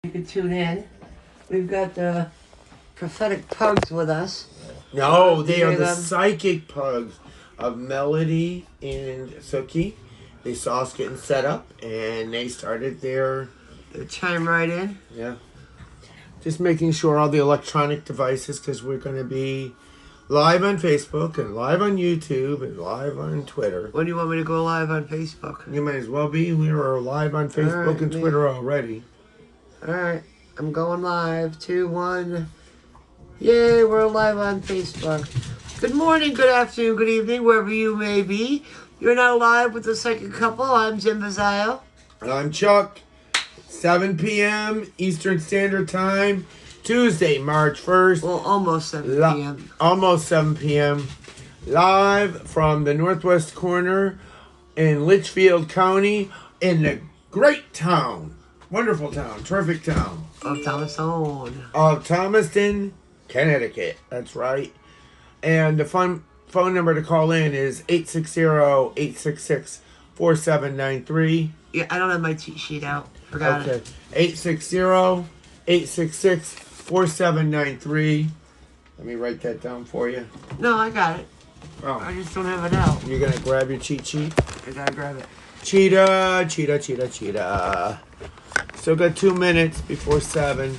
You can tune in. We've got the prophetic pugs with us. No, they are the psychic pugs of Melody and Suki. They saw us getting set up, and they started their... They chime right in. Yeah. Just making sure all the electronic devices, because we're going to be live on Facebook and live on YouTube and live on Twitter. When do you want me to go live on Facebook? You might as well be. We are live on Facebook and Twitter already. Alright, I'm going live. 2, 1. Yay, we're live on Facebook. Good morning, good afternoon, good evening, wherever you may be. You're now live with the Psychic Couple. I'm Jim Bazzaio. And I'm Chuck. 7 p.m. Eastern Standard Time, Tuesday, March 1st. Well, almost 7 p.m. Almost 7 p.m. Live from the northwest corner in Litchfield County in the great town. Wonderful town, terrific town. Of Thomaston. Of Thomaston, Connecticut. That's right. And the phone number to call in is 860-866-4793. Yeah, I don't have my cheat sheet out. Forgot it. 860-866-4793. Let me write that down for you. No, I got it. Oh. I just don't have it out. You're going to grab your cheat sheet? I gotta grab it. Cheetah. Still got 2 minutes before 7.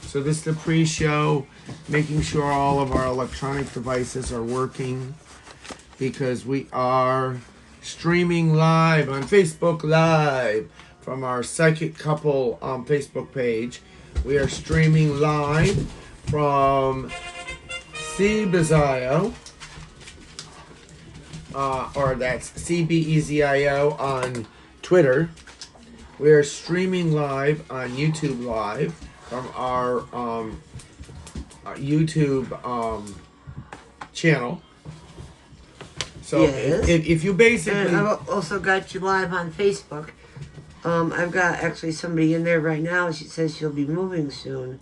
So this is the pre-show, making sure all of our electronic devices are working, because we are streaming live on Facebook Live from our Psychic Couple Facebook page. We are streaming live from C Bazzaio, or that's CBEZIO on Twitter. We are streaming live on YouTube Live from our YouTube channel. So yes. if you basically... And I've also got you live on Facebook. I've got actually somebody in there right now. She says she'll be moving soon.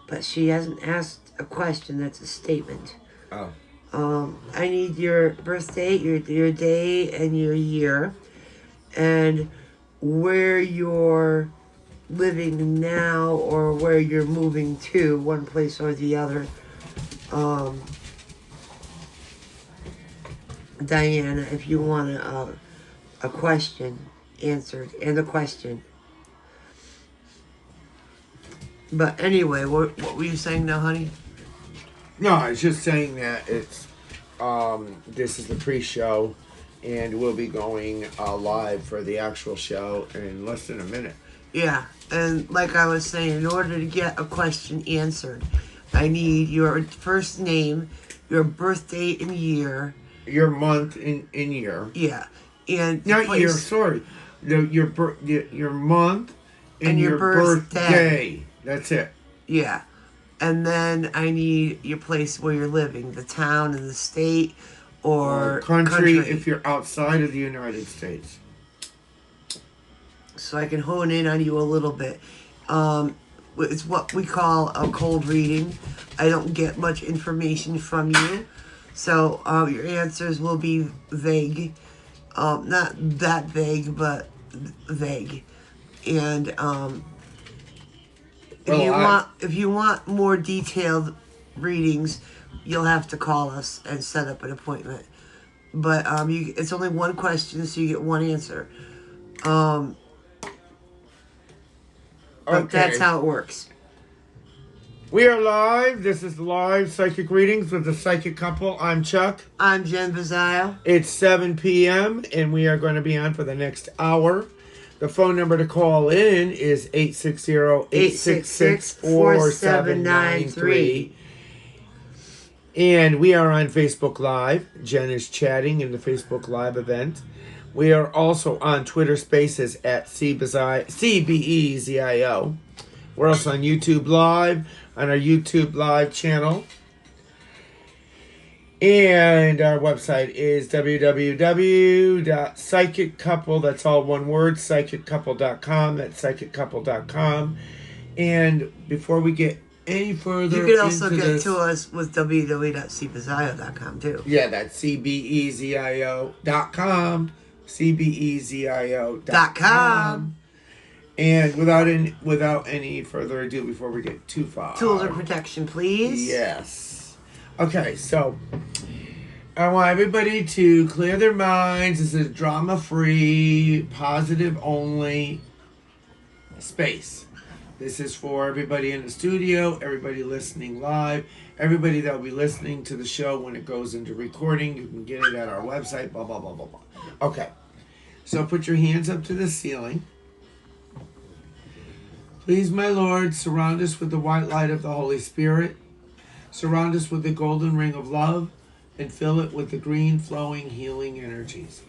But she hasn't asked a question. That's a statement. Oh. I need your birth date, your day, and your year. And where you're living now or where you're moving to, one place or the other. Diana, if you want a question answered and a question. But anyway, what were you saying now, honey? No, I was just saying that it's this is the pre-show, and we'll be going live for the actual show in less than a minute. Yeah, and like I was saying, in order to get a question answered, I need your first name, your birth date and year. Your month in year. Yeah. And not year, sorry. Your month and your birthday. That's it. Yeah. And then I need your place where you're living, the town and the state or country if you're outside of the United States. So I can hone in on you a little bit. It's what we call a cold reading. I don't get much information from you. So your answers will be vague. Not that vague, but vague. And if you want more detailed readings, you'll have to call us and set up an appointment. But it's only one question, so you get one answer. But that's how it works. We are live. This is live Psychic Readings with the Psychic Couple. I'm Chuck. I'm Jen Bazzaio. It's 7 p.m. and we are going to be on for the next hour. The phone number to call in is 860-866-4793. And we are on Facebook Live. Jen is chatting in the Facebook Live event. We are also on Twitter Spaces at CBEZIO. We're also on YouTube Live, on our YouTube Live channel. And our website is www.psychiccouple, that's all one word, psychiccouple.com. That's psychiccouple.com. And before we get any further, you can also get to us with www.cbazzaio.com too. Yeah, that's CBEZIO.com. CBEZIO.com. And without any further ado, before we get too far, Tools of protection, please. yes. Okay, so I want everybody to clear their minds. This is a drama-free, positive-only space. This is for everybody in the studio, everybody listening live, everybody that will be listening to the show when it goes into recording. You can get it at our website, blah, blah, blah, blah, blah. Okay, so put your hands up to the ceiling. Please, my Lord, surround us with the white light of the Holy Spirit. Surround us with the golden ring of love and fill it with the green flowing healing energies.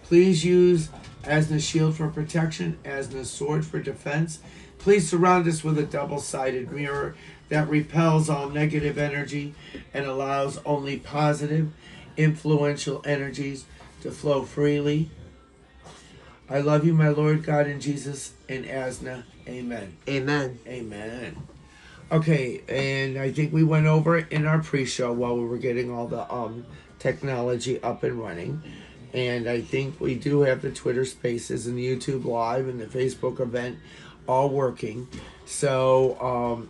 Please use Asna's shield for protection, Asna's sword for defense. Please surround us with a double-sided mirror that repels all negative energy and allows only positive, influential energies to flow freely. I love you, my Lord God and Jesus and Asna. Amen. Amen. Amen. Okay, and I think we went over it in our pre-show while we were getting all the technology up and running. And I think we do have the Twitter Spaces and the YouTube Live and the Facebook event all working. So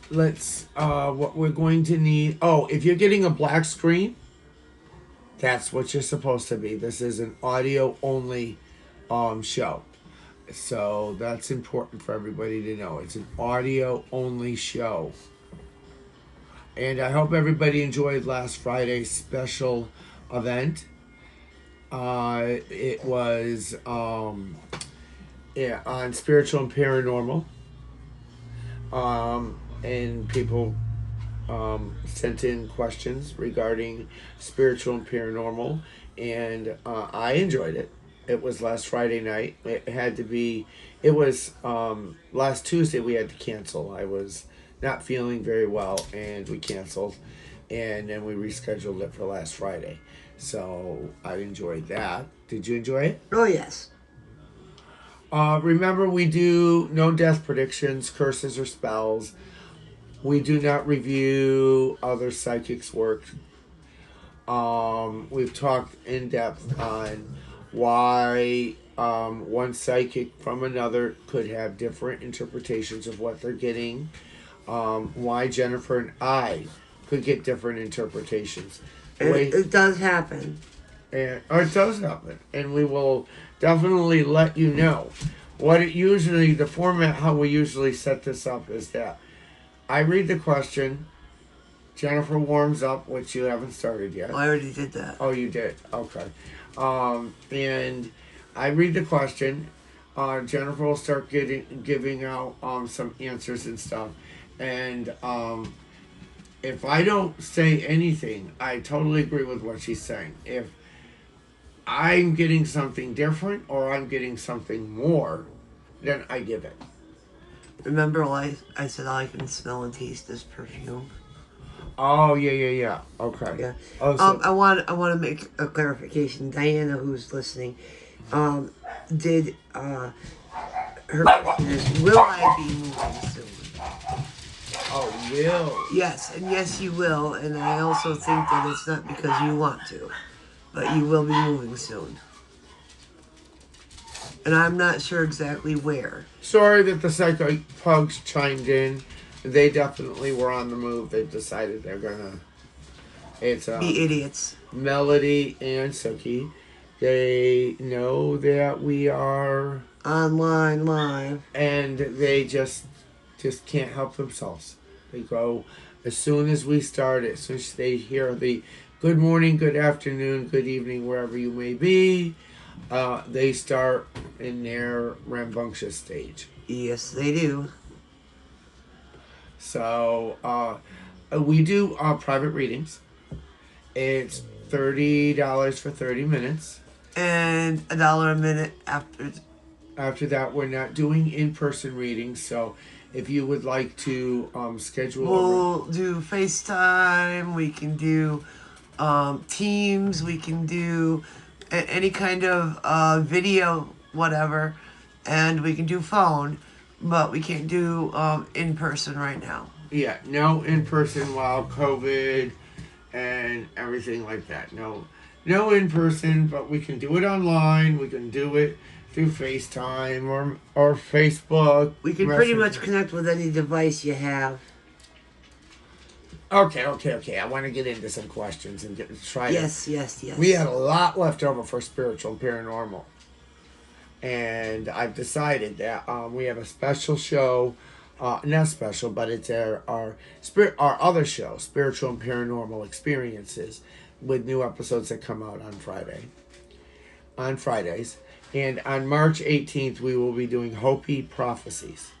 let's, what we're going to need, if you're getting a black screen, that's what you're supposed to be. This is an audio-only show. So that's important for everybody to know. It's an audio-only show. And I hope everybody enjoyed last Friday's special event. It was on spiritual and paranormal. And people sent in questions regarding spiritual and paranormal. And I enjoyed it. It was last Friday night. It was last Tuesday we had to cancel. I was not feeling very well and we canceled. And then we rescheduled it for last Friday. So I enjoyed that. Did you enjoy it? Oh, yes. Remember, we do no death predictions, curses, or spells. We do not review other psychics' work. We've talked in depth on why one psychic from another could have different interpretations of what they're getting. Why Jennifer and I could get different interpretations. It does happen. It does happen. And we will definitely let you know. The format, how we usually set this up is that I read the question, Jennifer warms up, which you haven't started yet. I already did that. Oh, you did? Okay. And I read the question. Jennifer will start giving out some answers and stuff. And if I don't say anything, I totally agree with what she's saying. If I'm getting something different or I'm getting something more, then I give it. Remember, I said I can smell and taste this perfume. Oh, yeah. Okay. Yeah. Oh, so I want to make a clarification. Diana, who's listening, her question is, will I be moving soon? Oh, will. Yes, and yes, you will. And I also think that it's not because you want to, but you will be moving soon. And I'm not sure exactly where. Sorry that the Psycho Pugs chimed in. They definitely were on the move. They've decided they're gonna. It's Be idiots. Melody and Suki. They know that we are Online live. and they just can't help themselves. They go as soon as we start. As soon as they hear the good morning, good afternoon, good evening, wherever you may be, they start in their rambunctious stage. Yes, they do. So we do private readings. It's $30 for 30 minutes. And $1 a minute after. After that, we're not doing in-person readings. So if you would like to schedule... We'll do FaceTime. We can do Teams. We can do any kind of video, whatever. And we can do phone. But we can't do in-person right now. Yeah, no in-person while COVID and everything like that. No in-person, but we can do it online. We can do it through FaceTime or Facebook. We can pretty Messenger. much connect with any device you have. Okay. I want to get into some questions and try Yes. We had a lot left over for spiritual and paranormal. And I've decided that we have a special show, not special, but it's our other show, Spiritual and Paranormal Experiences, with new episodes that come out on Fridays. And on March 18th, we will be doing Hopi Prophecies.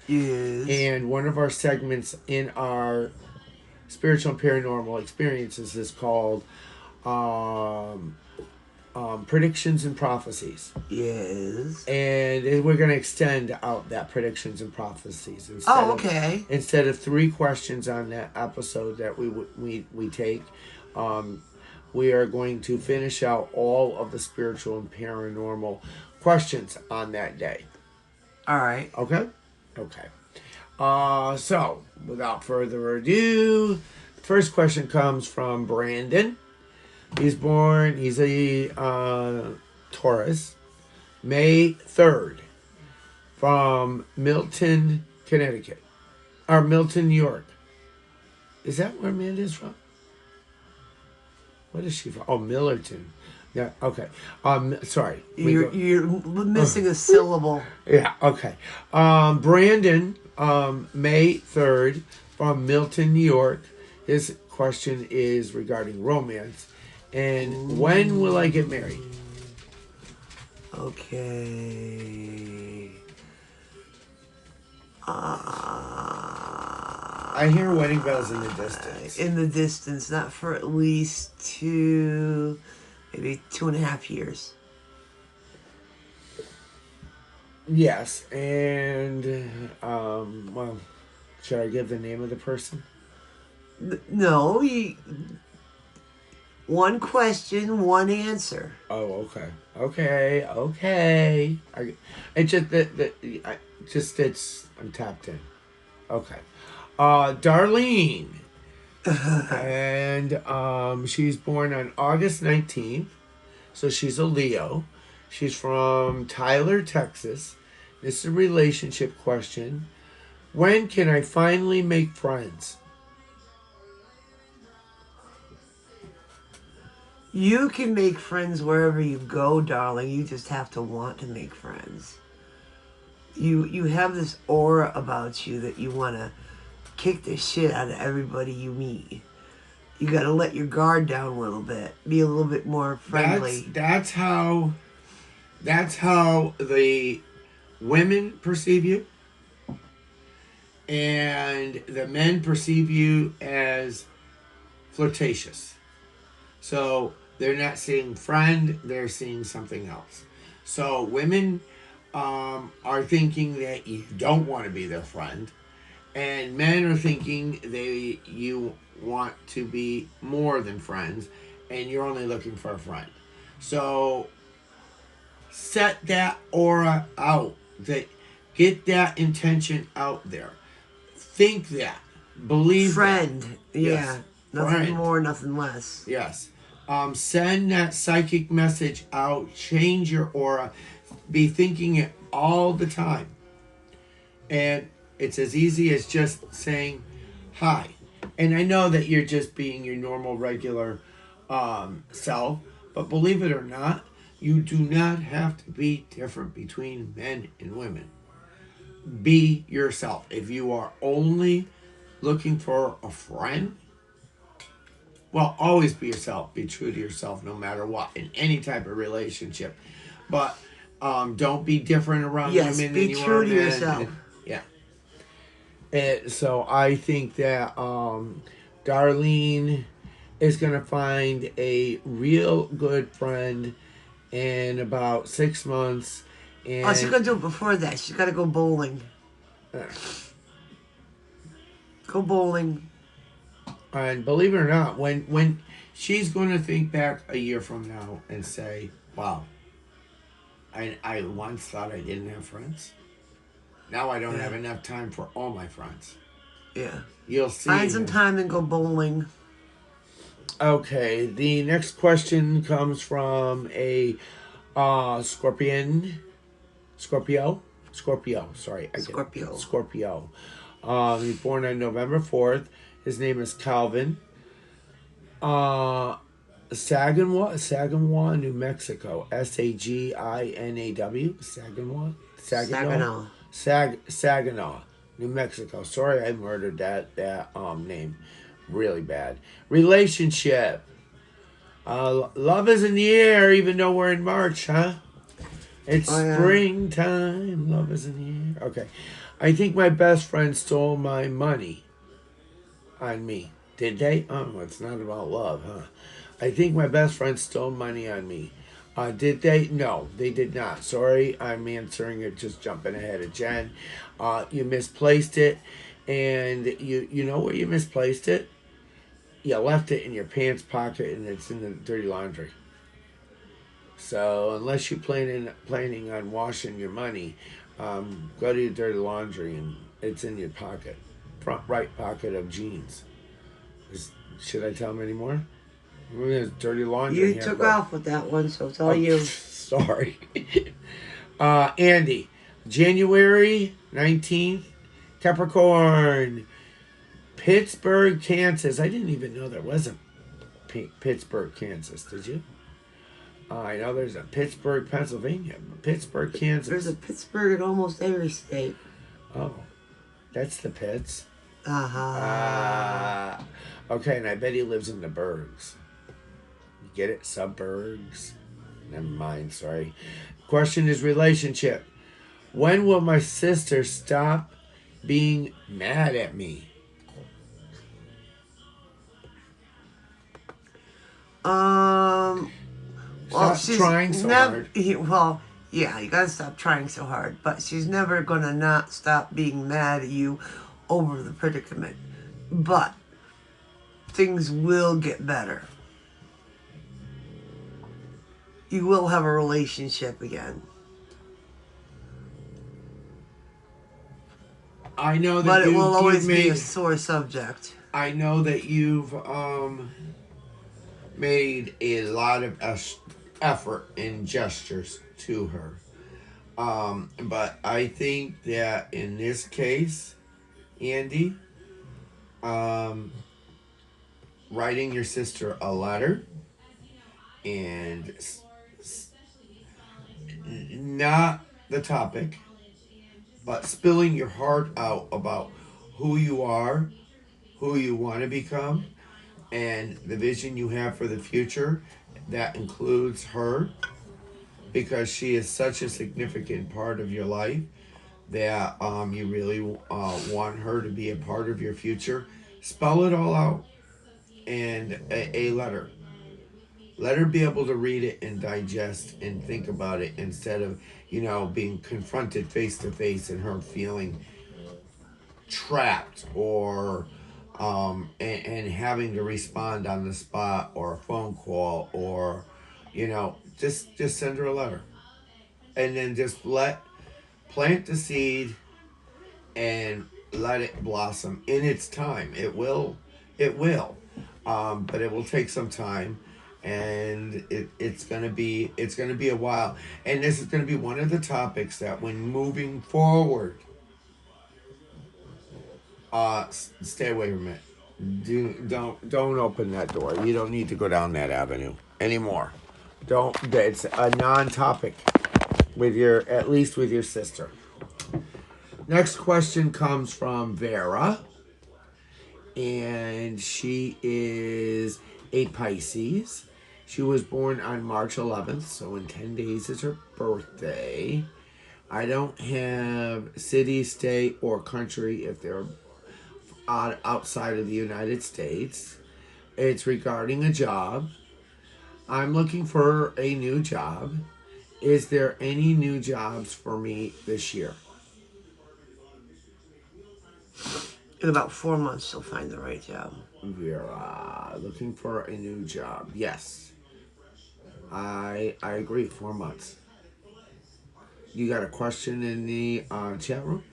Yes. And one of our segments in our Spiritual and Paranormal Experiences is called Predictions and Prophecies. Yes. And we're going to extend out that Predictions and Prophecies. Okay. Instead of 3 questions on that episode that we take, we are going to finish out all of the spiritual and paranormal questions on that day. All right. Okay? Okay. So, without further ado, the first question comes from Brandon. He's a Taurus, May 3rd, from Milton, Connecticut. Or Milton, New York. Is that where Amanda is from? What is she from? Oh, Millerton. Yeah, okay. Sorry. You're missing a syllable. Yeah, okay. Brandon, May 3rd, from Milton, New York. His question is regarding romance. And when will I get married? Okay. I hear wedding bells in the distance. In the distance, not for at least maybe 2.5 years. Yes, and, well, should I give the name of the person? No, one question, one answer. Oh, okay. It's just I'm tapped in. Okay. Darlene. And she's born on August 19th. So she's a Leo. She's from Tyler, Texas. This is a relationship question. When can I finally make friends? You can make friends wherever you go, darling. You just have to want to make friends. You have this aura about you that you want to kick the shit out of everybody you meet. You got to let your guard down a little bit. Be a little bit more friendly. That's how the women perceive you. And the men perceive you as flirtatious. So they're not seeing friend, they're seeing something else. So women are thinking that you don't want to be their friend, and men are thinking you want to be more than friends, and you're only looking for a friend. So set that aura out. Get that intention out there. Think that. Believe friend. that. Yeah. Yes. Nothing Friend. more, nothing less. Yes. Send that psychic message out. Change your aura. Be thinking it all the time. And it's as easy as just saying hi. And I know that you're just being your normal, regular self. But believe it or not, you do not have to be different between men and women. Be yourself. If you are only looking for a friend, well, always be yourself. Be true to yourself no matter what in any type of relationship. But don't be different around women than you are men. Be true to yourself. Yeah. And so I think that Darlene is going to find a real good friend in about 6 months. And She's going to do it before that. She's got to go bowling. Go bowling. And believe it or not, when she's going to think back a year from now and say, wow, I once thought I didn't have friends. Now I don't have enough time for all my friends. Yeah. You'll see. Find some time and go bowling. Okay, the next question comes from a Scorpion, Scorpio. Sorry, I get Scorpio. Scorpio. He's born on November 4th. His name is Calvin. Saginaw, New Mexico. Saginaw. Saginaw. Saginaw, New Mexico. Sorry, I murdered that name, really bad. Relationship. Love is in the air, even though we're in March, huh? It's Oh, yeah. springtime. Love is in the air. Okay. I think my best friend stole my money on me. Did they? Oh, it's not about love, huh? I think my best friend stole money on me. Did they? No, they did not. Sorry, I'm answering it, just jumping ahead of Jen. You misplaced it, and you know where you misplaced it? You left it in your pants pocket, and it's in the dirty laundry. So unless you're planning on washing your money, go to your dirty laundry, and it's in your pocket, front right pocket of jeans. Should I tell them anymore? There's dirty laundry. You took off with that one, so it's all you. Sorry. Andy, January 19th, Capricorn, Pittsburgh, Kansas. I didn't even know there was a Pittsburgh, Kansas. Did you? I know there's a Pittsburgh, Pennsylvania. Pittsburgh, Kansas. There's a Pittsburgh in almost every state. Oh, that's the Pitts. Uh-huh. Okay, and I bet he lives in the Bergs. You get it? Suburbs. Never mind, sorry. Question is relationship. When will my sister stop being mad at me? Well, Stop trying so hard. Well, yeah, you gotta stop trying so hard. But she's never gonna not stop being mad at you over the predicament. But things will get better. You will have a relationship again. I know that, but it will always be a sore subject. I know that you've made a lot of effort and gestures to her. But I think that in this case, Andy, writing your sister a letter and not the topic, but spilling your heart out about who you are, who you want to become, and the vision you have for the future. That includes her, because she is such a significant part of your life that you really want her to be a part of your future. Spell it all out in a letter. Let her be able to read it and digest and think about it, instead of, being confronted face to face and her feeling trapped or and having to respond on the spot, or a phone call, or just send her a letter, and then just plant the seed and let it blossom in its time. It will, but it will take some time, and it's gonna be a while. And this is gonna be one of the topics that, when moving forward, stay away from it. Don't open that door. You don't need to go down that avenue anymore. Don't. It's a non-topic at least with your sister. Next question comes from Vera, and she is a Pisces. She was born on March 11th, so in 10 days is her birthday. I don't have city, state, or country if they're outside of the United States. It's regarding a job. I'm looking for a new job. Is there any new jobs for me this year? In about 4 months, you'll find the right job. Vera, looking for a new job. Yes. I agree, 4 months. You got a question in the chat room?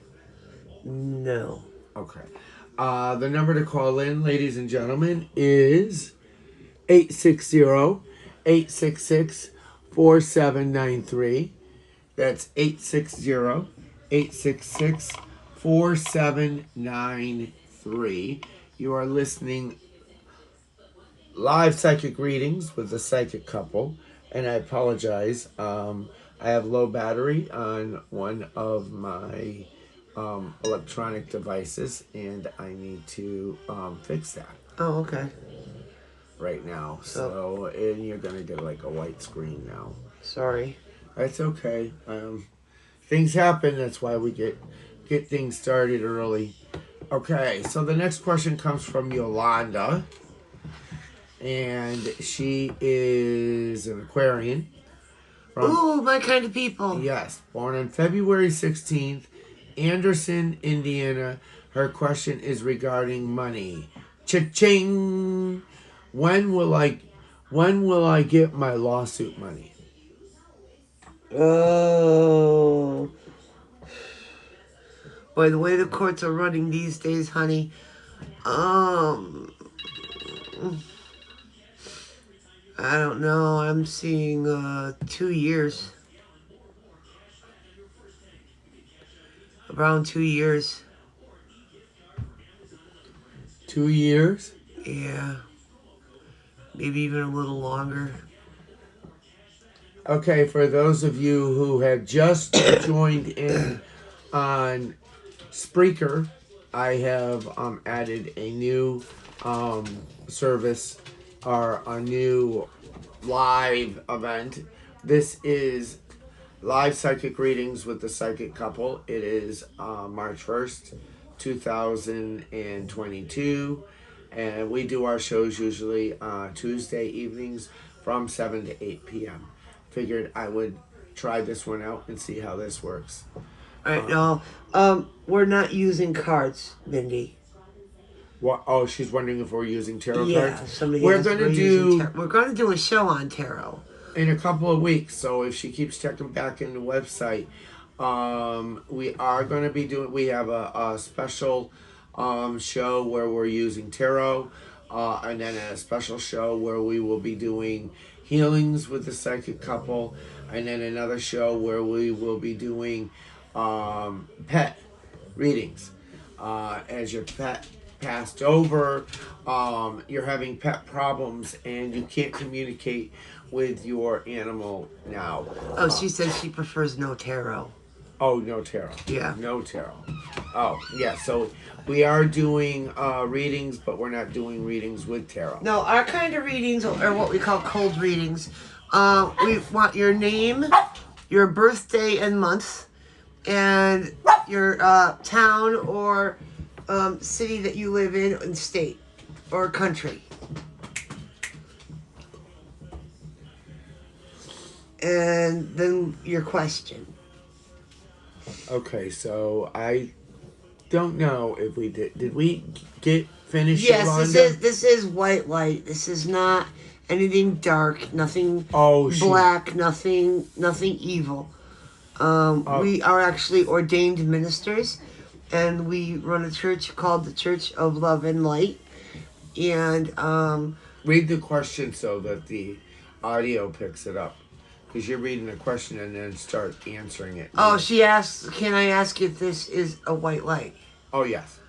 No. Okay. The number to call in, ladies and gentlemen, is 860-866-4793. That's 860-866-4793. You are listening live psychic readings with the psychic couple. And I apologize. I have low battery on one of my electronic devices, and I need to fix that Oh, okay. right now. So, and you're going to get like a white screen now. Sorry. That's okay. Things happen. That's why we get things started early. Okay, so the next question comes from Yolanda, and she is an Aquarian. Ooh, my kind of people. Yes, born on February 16th, Anderson, Indiana. Her question is regarding money. Cha-ching! When will I get my lawsuit money? Oh. By the way the courts are running these days, honey, I don't know. I'm seeing 2 years. Around 2 years. 2 years? Yeah. Maybe even a little longer. Okay, for those of you who have just joined in on Spreaker, I have added a new service or a new live event. This is live psychic readings with the psychic couple. It is March 1st, 2022. And we do our shows usually Tuesday evenings from 7 to 8 p.m. Figured I would try this one out and see how this works. All right, no. We're not using cards, Mindy. What? Oh, she's wondering if we're using tarot cards. Somebody We're asked gonna if do we're going to do a show on tarot in a couple of weeks. So if she keeps checking back in the website, we are going to be doing. We have a special show where we're using tarot, and then a special show where we will be doing healings with the psychic couple, and then another show where we will be doing pet readings. As your pet passed over, you're having pet problems, and you can't communicate with your animal now. Oh, she said she prefers no tarot. Oh, no tarot. Yeah. No tarot. Oh, yeah. So we are doing readings, but we're not doing readings with tarot. No, our kind of readings are what we call cold readings. We want your name, your birthday and month, and your town or city that you live in, and state or country. And then your question. Okay, so I don't know if we did. Did we get finished? Yes, Yolanda? this is white light. This is not anything dark. Nothing black. Nothing evil. We are actually ordained ministers, and we run a church called the Church of Love and Light. And read the question so that the audio picks it up. Because you're reading the question and then start answering it. Oh, she asks, can I ask if this is a white light? Oh, yes.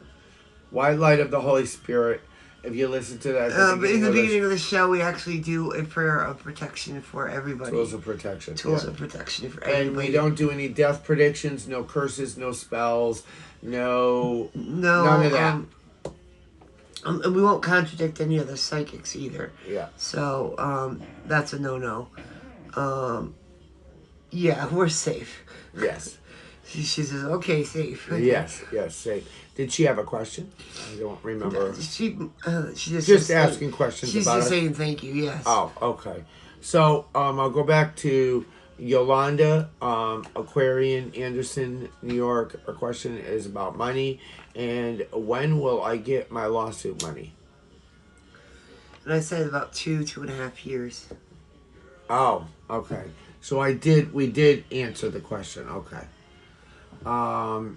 White light of the Holy Spirit. If you listen to that in the beginning of the show, we actually do a prayer of protection for everybody. Tools of protection. Tools of protection for everybody. And we don't do any death predictions, no curses, no spells, none of that. And we won't contradict any of the psychics either. Yeah. So that's a no-no. Yeah, we're safe. Yes. She says, okay, safe. Yes, safe. Did she have a question? I don't remember. She just asking questions she's about just it. saying thank you, yes. Oh, okay. So, I'll go back to Yolanda, Aquarian, Anderson, New York. Her question is about money. And when will I get my lawsuit money? And I said about 2.5 years. Oh, okay. So we did answer the question. Okay.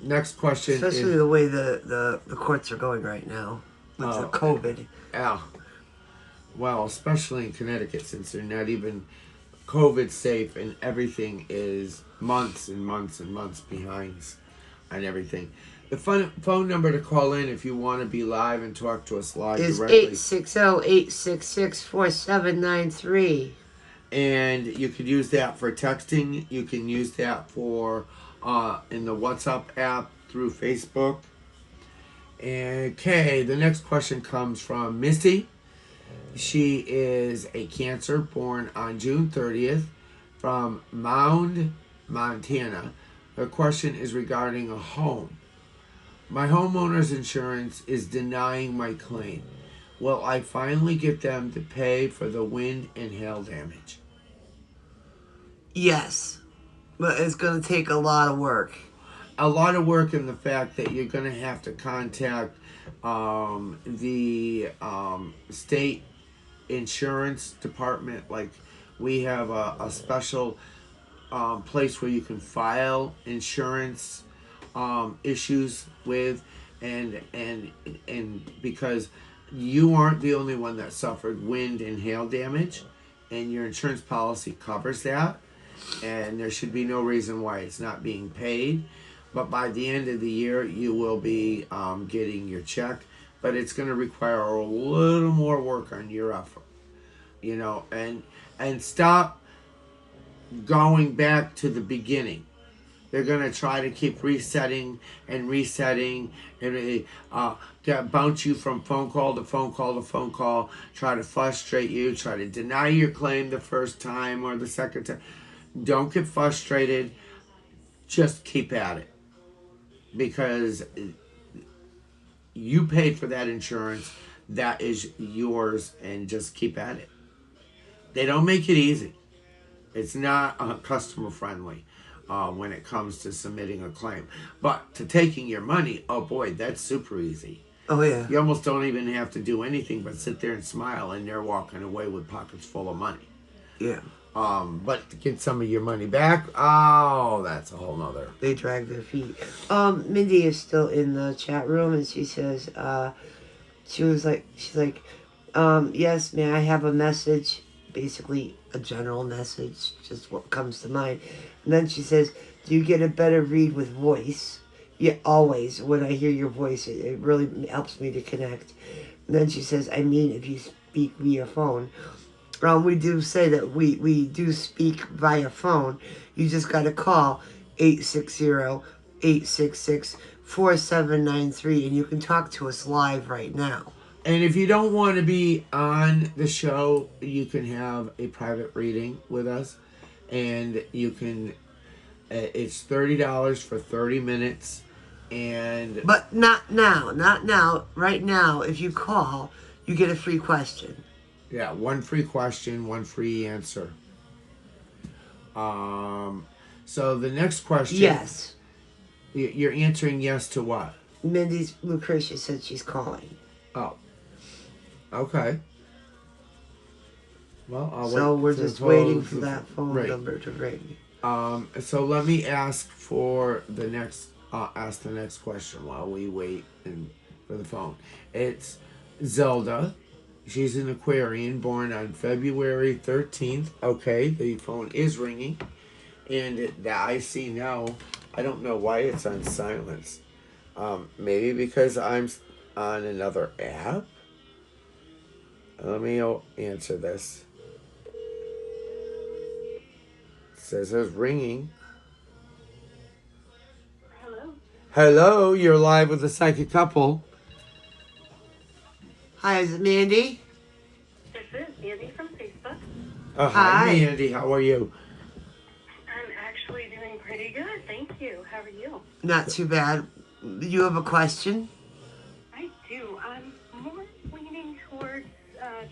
Next question. Especially the way the courts are going right now with the COVID. Yeah. Well, especially in Connecticut, since they're not even COVID safe, and everything is months and months and months behind on everything. The phone number to call in if you want to be live and talk to us live is directly. 860-866-4793. And you could use that for texting. You can use that for in the WhatsApp app through Facebook. Okay, the next question comes from Missy. She is a Cancer born on June 30th from Mound, Montana. Her question is regarding a home. My homeowner's insurance is denying my claim. Will I finally get them to pay for the wind and hail damage? Yes, but it's going to take a lot of work. A lot of work in the fact that you're going to have to contact the state insurance department. Like, we have a special place where you can file insurance issues with, and because you aren't the only one that suffered wind and hail damage, and your insurance policy covers that, and there should be no reason why it's not being paid. But by the end of the year, you will be getting your check, but it's going to require a little more work on your effort, and stop going back to the beginning. They're going to try to keep resetting and bounce you from phone call to phone call to phone call, try to frustrate you, try to deny your claim the first time or the second time. Don't get frustrated. Just keep at it. Because you paid for that insurance. That is yours, and just keep at it. They don't make it easy. It's not customer friendly when it comes to submitting a claim. But to taking your money, oh boy, that's super easy. Oh, yeah. You almost don't even have to do anything but sit there and smile, and they're walking away with pockets full of money. Yeah. But to get some of your money back, oh, that's a whole nother. They drag their feet. Mindy is still in the chat room, and she says, she's like, yes, may I have a message? Basically, a general message, just what comes to mind. And then she says, do you get a better read with voice? Yeah, always. When I hear your voice, it really helps me to connect. And then she says, I mean, if you speak via phone. We do say that we do speak via phone. You just got to call 860-866-4793, and you can talk to us live right now. And if you don't want to be on the show, you can have a private reading with us. And you can, it's $30 for 30 minutes. But not now. Right now, if you call, you get a free question. Yeah, one free question, one free answer. So the next question. Yes. You're answering yes to what? Mindy's Lucretia said she's calling. Oh. Okay. Well, I'll so wait. We're just waiting for that phone number to ring. So let me ask for the next. Ask the next question while we wait for the phone. It's Zelda. She's an Aquarian, born on February 13th. Okay, the phone is ringing. And I see now, I don't know why it's on silence. Maybe because I'm on another app? Let me answer this. It says it's ringing. Hello. Hello, you're live with the Psychic Couple. Hi, is it Mandy? This is Mandy from Facebook. Oh, hi, Mandy. How are you? I'm actually doing pretty good, thank you. How are you? Not too bad. You have a question? I do. I'm more leaning towards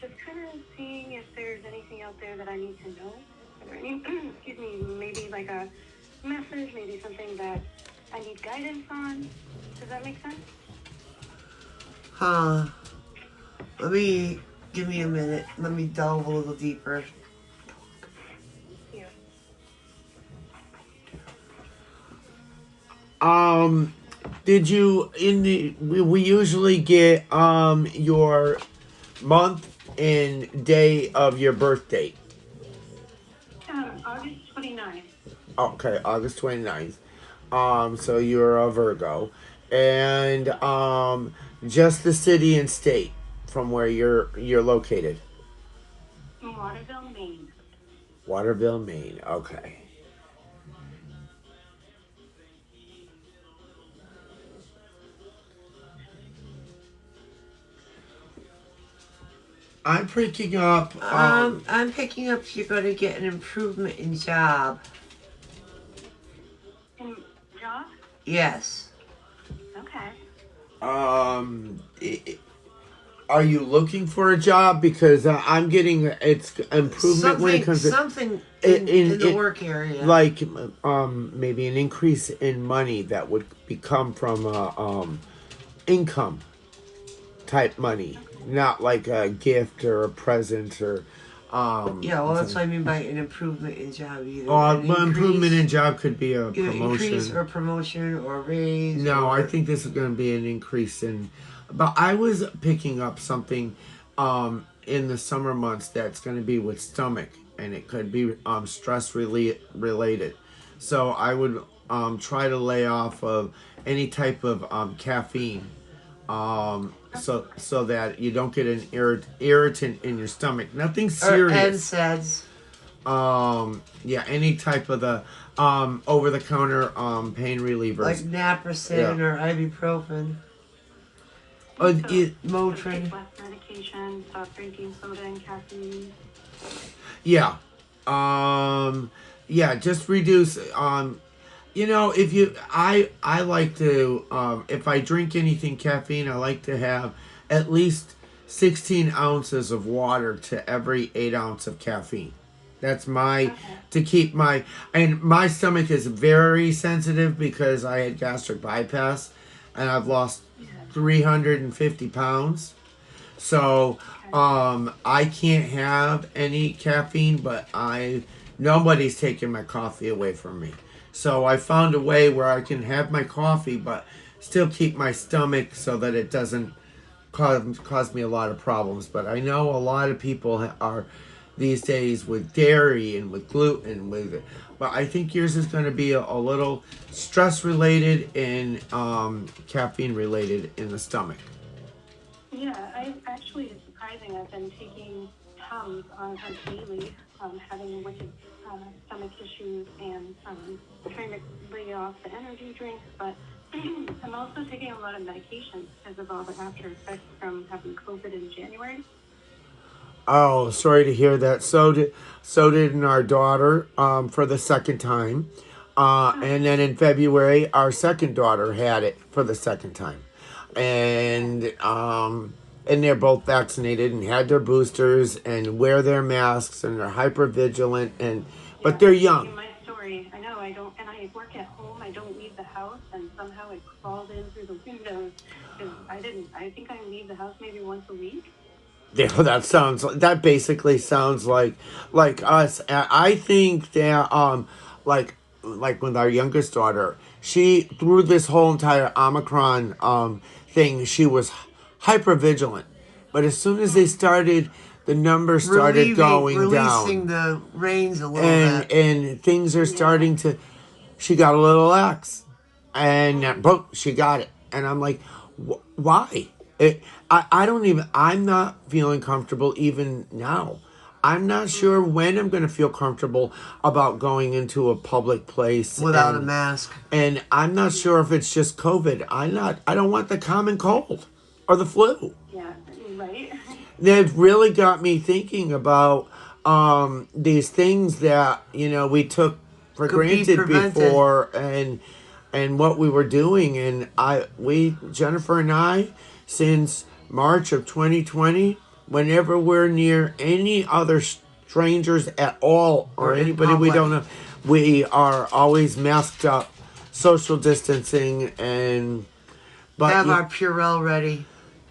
just kind of seeing if there's anything out there that I need to know. Are there any, excuse me, maybe like a message, maybe something that I need guidance on? Does that make sense? Give me a minute. Let me delve a little deeper. Yeah. Did you we usually get your month and day of your birth date. August 29th. Okay, August 29th. So you're a Virgo. And just the city and state from where you're located. Waterville, Maine. Waterville, Maine. Okay. I'm picking up. I'm picking up you're going to get an improvement in job. In job? Yes. Okay. Are you looking for a job? Because I'm getting it's improvement when it comes to something in the work area. like maybe an increase in money that would become from income type money, not like a gift or a present or Yeah, well, that's what I mean by an improvement in job. Either improvement in job could be a either promotion, increase or promotion or raise. no, or, I think this is going to be an increase in. But I was picking up something in the summer months that's going to be with stomach, and it could be stress related. So I would try to lay off of any type of caffeine, so that you don't get an irritant in your stomach. Nothing or serious. NSAIDs. Yeah, any type of the over the counter pain relievers. Like naproxen or ibuprofen. Motrin. Take less medication, stop drinking soda and caffeine. Yeah. Yeah, just reduce if you I like to if I drink anything caffeine, I like to have at least 16 ounces of water to every 8 ounce of caffeine. That's my to keep my stomach is very sensitive because I had gastric bypass and I've lost 350 pounds. So I can't have any caffeine, but nobody's taking my coffee away from me. So I found a way where I can have my coffee, but still keep my stomach so that it doesn't cause me a lot of problems. But I know a lot of people are these days with dairy and with gluten but I think yours is going to be a little stress related and caffeine related in the stomach. Yeah, I actually, it's surprising. I've been taking Tums on daily, having wicked stomach issues and trying to lay off the energy drinks, but I'm also taking a lot of medication because of all the after effects from having COVID in January. Oh, sorry to hear that. So did our daughter for the second time. And then in February, our second daughter had it for the second time. And they're both vaccinated and had their boosters and wear their masks and they're hyper vigilant but they're young. My story, I know I don't, and I work at home. I don't leave the house, and somehow it crawled in through the windows because I think I leave the house maybe once a week. Yeah, that basically sounds like us. I think that like with our youngest daughter, she through this whole entire Omicron thing, she was hyper vigilant. But as soon as the numbers started going releasing down, the reins a little bit, and things are starting to, she got a little lax, and boom, she got it, and I'm like, why? I don't even, I'm not feeling comfortable even now. I'm not sure when I'm going to feel comfortable about going into a public place without a mask. And I'm not sure if it's just COVID. I don't want the common cold or the flu. Yeah, right. They've really got me thinking about these things that, we took for granted before and what we were doing. And Jennifer and I, since March of 2020, whenever we're near any other strangers at all or anybody we don't know, we are always masked up, social distancing, but have our Purell ready.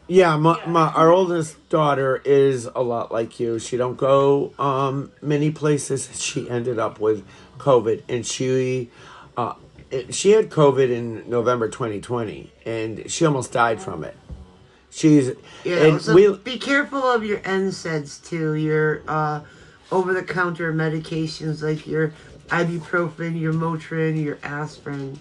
Yeah, our oldest daughter is a lot like you. She don't go many places. She ended up with COVID, and she had COVID in November 2020, and she almost died from it. Be careful of your NSAIDs too. Your over-the-counter medications like your ibuprofen, your Motrin, your aspirin,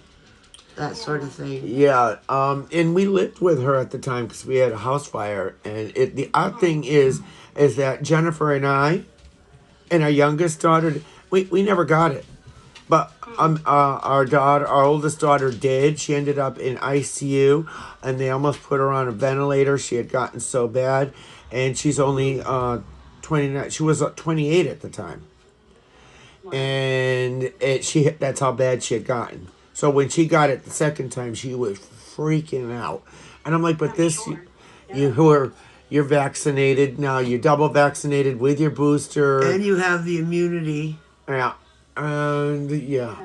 that sort of thing. Yeah, and we lived with her at the time because we had a house fire. And the odd thing is that Jennifer and I and our youngest daughter, we never got it. But our oldest daughter did. She ended up in ICU, and they almost put her on a ventilator. She had gotten so bad, and she's only 29. She was 28 at the time, and that's how bad she had gotten. So when she got it the second time, she was freaking out, and I'm like, but you're vaccinated now. You're double vaccinated with your booster, And you have the immunity. yeah. And yeah,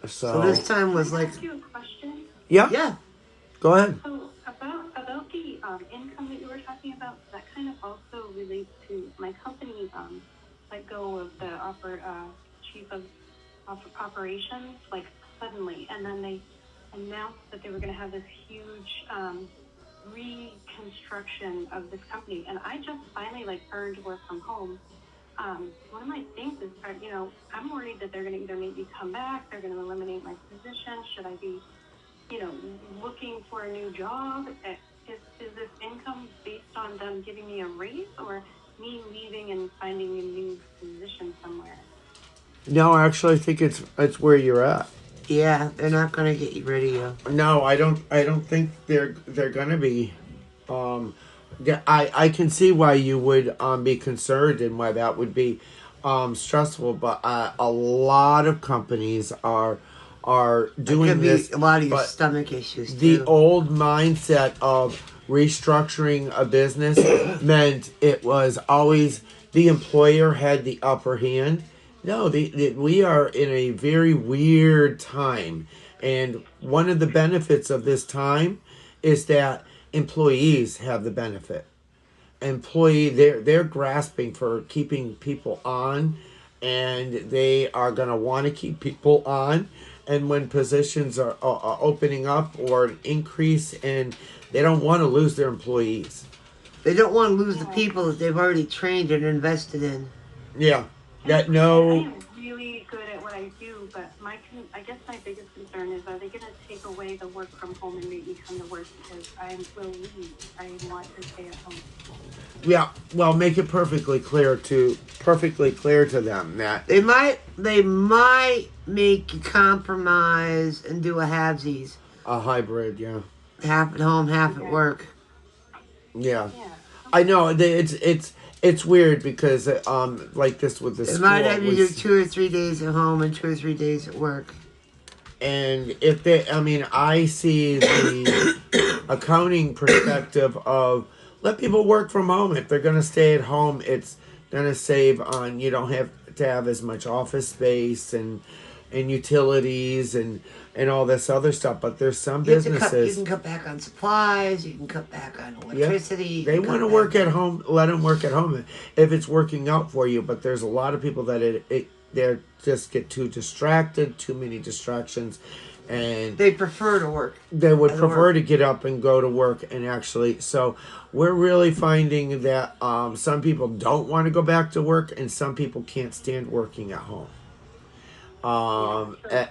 So this time was Can I like, ask you a question? yeah. yeah, Go ahead. So about the income that you were talking about, that kind of also relates to my company let go of the chief of operations like suddenly, and then they announced that they were going to have this huge reconstruction of this company, and I just finally earned work from home. One of my things is, I'm worried that they're going to either make me come back, they're going to eliminate my position. Should I be, looking for a new job? Is this income based on them giving me a raise or me leaving and finding a new position somewhere? No, I actually think it's where you're at. yeah, they're not gonna get rid of you. No, I don't think they're gonna be. Yeah, I can see why you would be concerned and why that would be stressful. But a lot of companies are doing Could be this. a lot of your but stomach issues the too. old mindset of restructuring a business meant it was always the employer had the upper hand. No, we are in a very weird time. And one of the benefits of this time is that employees have the benefit. They're grasping for keeping people on, and they are going to want to keep people on. And when positions are opening up or an increase, and they don't want to lose their employees. They don't want to lose the people that they've already trained and invested in. Yeah, that I no. am really good at what I do, but I guess my biggest concern is, are they going to take away the work from home and make me come to work because I will leave? I want to stay at home. Yeah, well, make it perfectly clear to them that They might make you compromise and do a halvesies. a hybrid. Yeah, Half at home, half at work. yeah. Yeah. I know it's weird because like this with the They school might have you do was- 2 or 3 days at home and 2 or 3 days at work. and if they, I mean, I see the accounting perspective of let people work from home. If they're going to stay at home, it's going to save on, you don't have to have as much office space and utilities and all this other stuff. But there's some You can businesses cut back on supplies. You can cut back on electricity. they want to work at home. Let them work at home if it's working out for you. But there's a lot of people that they just get too distracted, too many distractions, and They prefer to work. they would at prefer work. to get up and go to work. And actually, so we're really finding that some people don't want to go back to work, and some people can't stand working at home. I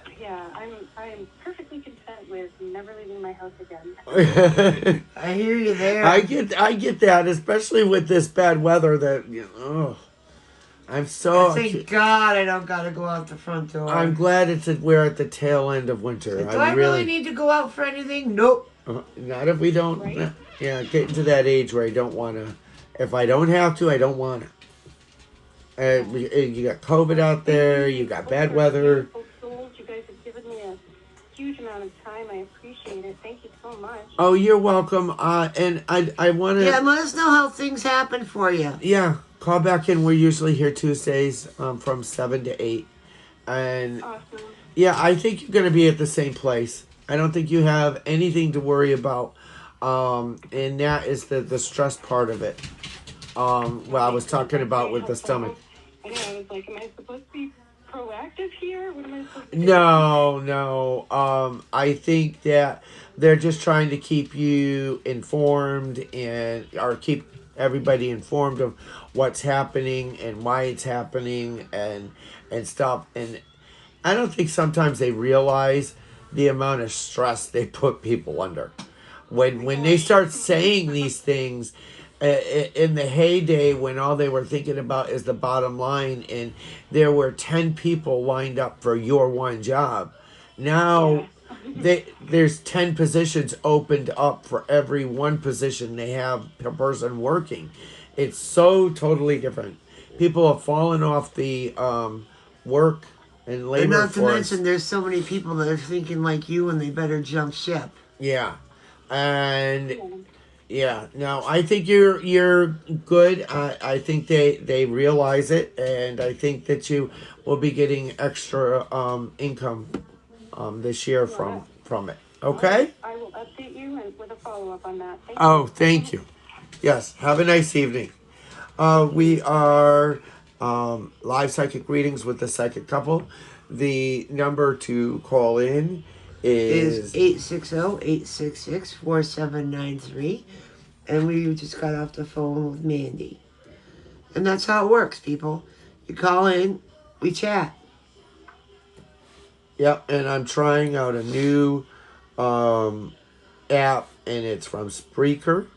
am perfectly content with never leaving my house again. I hear you there. I get that, especially with this bad weather. That I'm so. Thank God I don't gotta go out the front door. I'm glad we're at the tail end of winter. Do I really need to go out for anything? Nope. Not if we don't. Right? Yeah, getting to that age where I don't want to. If I don't have to, I don't want to. You got COVID out there. You got bad weather. Beautiful souls. You guys have given me a huge amount of time. I appreciate it. Thank you so much. Oh, you're welcome. And I want to. Yeah, let us know how things happen for you. Yeah, call back in. We're usually here Tuesdays from 7 to 8. And Awesome. yeah, I think you're going to be at the same place. I don't think you have anything to worry about. And that is the stress part of it. Well, I was talking about with the stomach. I know, I was like, am I supposed to be proactive here? What am I supposed to do? No. I think that they're just trying to keep you informed or keep everybody informed of what's happening and why it's happening and stuff. And I don't think sometimes they realize the amount of stress they put people under when they start saying these things in the heyday when all they were thinking about is the bottom line, and there were 10 people lined up for your one job. Now there's 10 positions opened up for every one position they have per person working. It's so totally different. People have fallen off the work and labor And not to force. mention, there's so many people that are thinking like you, and they better jump ship. Yeah, and yeah. No, I think you're good. I think they realize it, and I think that you will be getting extra income this year from it. Okay. I will update you and with a follow-up on that. Thank you. Yes. Have a nice evening. We are live psychic readings with the psychic couple. The number to call in Is is 860-866-4793. And we just got off the phone with Mandy. And that's how it works, people. You call in, we chat. Yep, and I'm trying out a new app, and it's from Spreaker,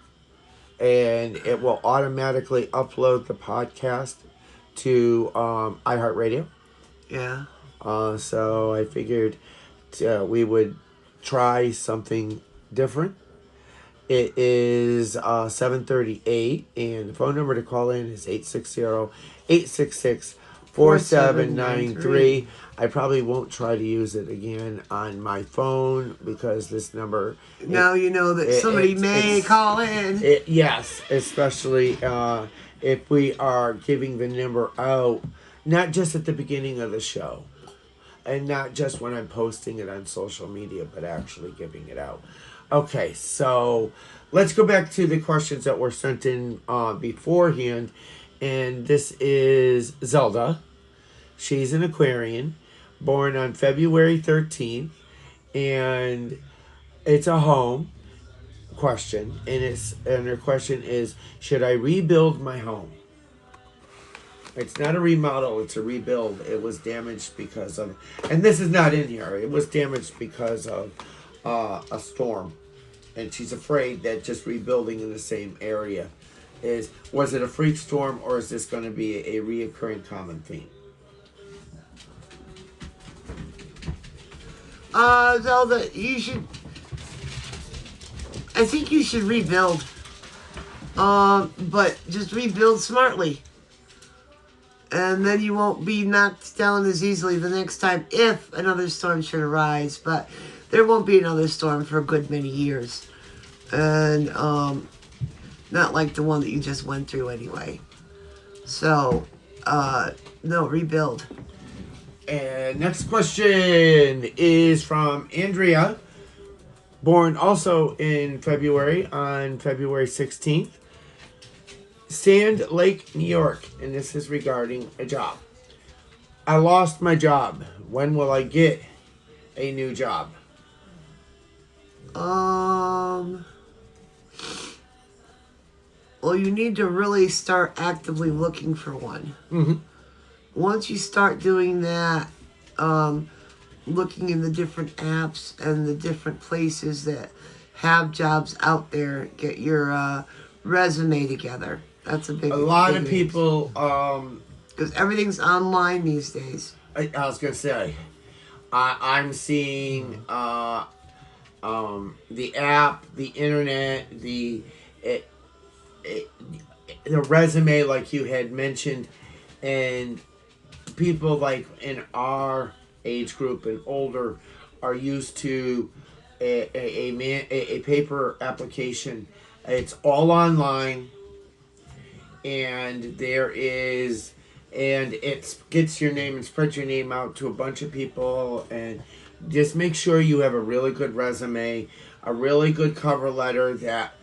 and it will automatically upload the podcast to iHeartRadio. Yeah. So I figured we would try something different. It is 7:38, and the phone number to call in is 860-866-4793. I probably won't try to use it again on my phone because this number... Now you know that somebody may call in. Yes, especially if we are giving the number out, not just at the beginning of the show, and not just when I'm posting it on social media, but actually giving it out. Okay, so let's go back to the questions that were sent in beforehand. And this is Zelda. She's an Aquarian, born on February 13th. And it's a home question. And her question is, should I rebuild my home? It's not a remodel, it's a rebuild. It was damaged because of, and this is not in here, it was damaged because of a storm. And she's afraid that just rebuilding in the same area was it a freak storm, or is this going to be a reoccurring common theme? Zelda, I think you should rebuild. But just rebuild smartly. And then you won't be knocked down as easily the next time if another storm should arise. But there won't be another storm for a good many years. And not like the one that you just went through anyway. So, no, rebuild. And next question is from Andrea, born also in February, on February 16th. Sand Lake, New York, and this is regarding a job. I lost my job. When will I get a new job? Well, you need to really start actively looking for one. Mm-hmm. Once you start doing that, looking in the different apps and the different places that have jobs out there, get your resume together. That's a big. A lot of big people. Because everything's online these days. I was gonna say, I'm seeing the app, the internet, the resume, like you had mentioned, and people like in our age group and older are used to a paper application. It's all online, and it gets your name and spreads your name out to a bunch of people. And just make sure you have a really good resume, a really good cover letter that,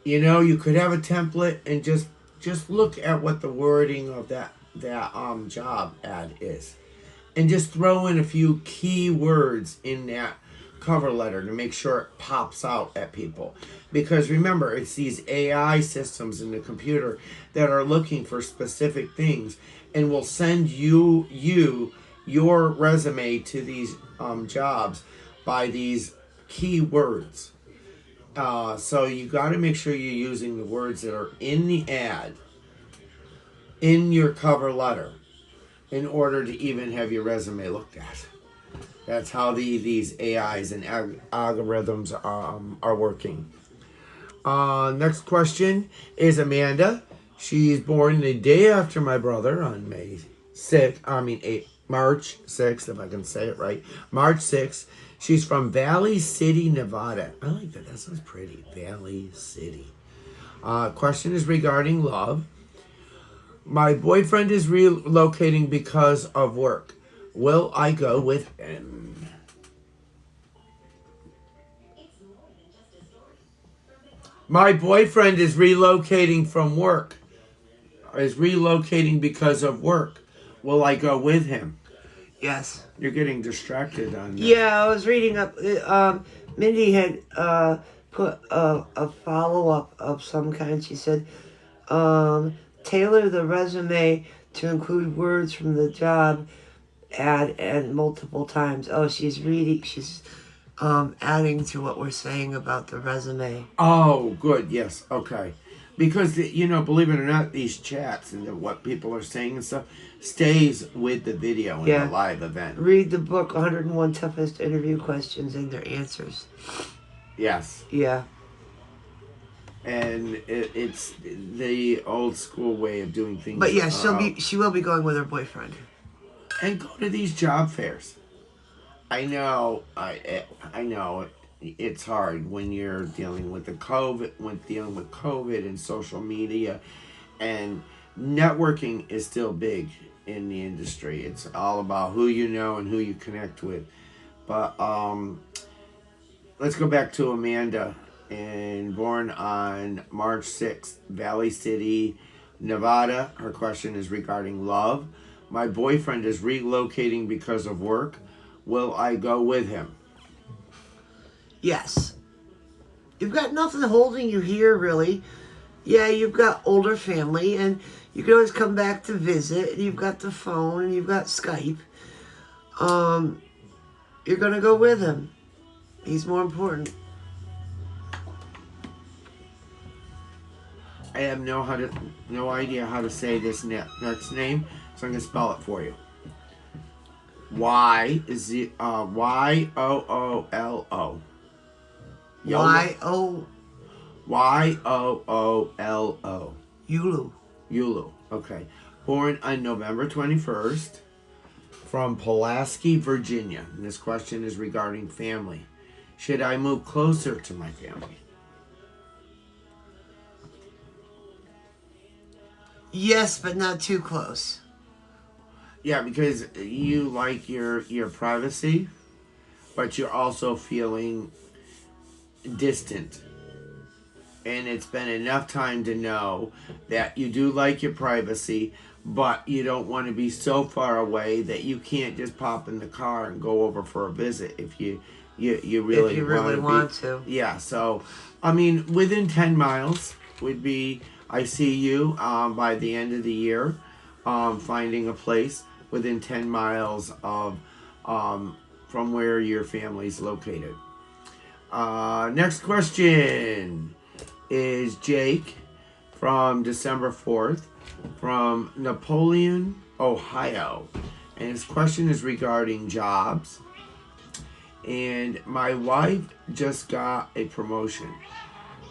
you could have a template, and just look at what the wording of that job ad is, and just throw in a few key words in that cover letter to make sure it pops out at people. Because remember, it's these AI systems in the computer that are looking for specific things and will send you your resume to these jobs by these keywords. So you got to make sure you're using the words that are in the ad, in your cover letter, in order to even have your resume looked at. That's how these AIs and algorithms are working. Next question is Amanda. She's born the day after my brother on March 6th, if I can say it right. March 6th. She's from Valley City, Nevada. I like that. That sounds pretty. Valley City. Question is regarding love. My boyfriend is relocating because of work. Will I go with him? My boyfriend is relocating from work. Is relocating because of work. Will I go with him? Yes. You're getting distracted on that. Yeah, I was reading up. Mindy had put a follow-up of some kind. She said, tailor the resume to include words from the job ad and multiple times. Oh, she's adding to what we're saying about the resume. Oh, good. Yes. Okay. Because, believe it or not, these chats and what people are saying and stuff stays with the video in the live event. Read the book, 101 Toughest Interview Questions and Their Answers. Yes. Yeah. And it's the old school way of doing things. But yeah, she will be going with her boyfriend. And go to these job fairs. I know it's hard when you're dealing with COVID and social media, and networking is still big in the industry. It's all about who you know and who you connect with. But let's go back to Amanda, and born on March 6th, Valley City, Nevada. Her question is regarding love. My boyfriend is relocating because of work. Will I go with him? Yes. You've got nothing holding you here, really. Yeah, you've got older family, and you can always come back to visit. And you've got the phone, and you've got Skype. You're going to go with him. He's more important. I have no idea how to say this next name, so I'm going to spell it for you. Y-O-O-L-O. Y-O-O-L-O. Yulu. Okay. Born on November 21st from Pulaski, Virginia. And this question is regarding family. Should I move closer to my family? Yes, but not too close. Yeah, because you like your privacy, but you're also feeling distant. And it's been enough time to know that you do like your privacy, but you don't want to be so far away that you can't just pop in the car and go over for a visit if you really want to. Yeah, so, I mean, within 10 miles would be, I see you by the end of the year finding a place within 10 miles of from where your family's located. Next question is Jake from December 4th from Napoleon, Ohio. And his question is regarding jobs. And my wife just got a promotion.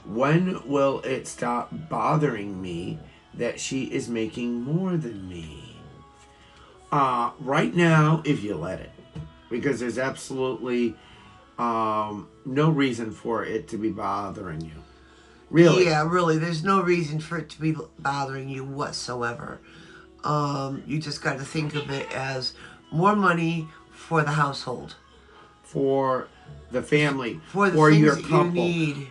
When will it stop bothering me that she is making more than me? Right now, if you let it. Because there's absolutely no reason for it to be bothering you. Really? Yeah, really. There's no reason for it to be bothering you whatsoever. You just got to think of it as more money for the household. For the family. For the for things your that couple. you need.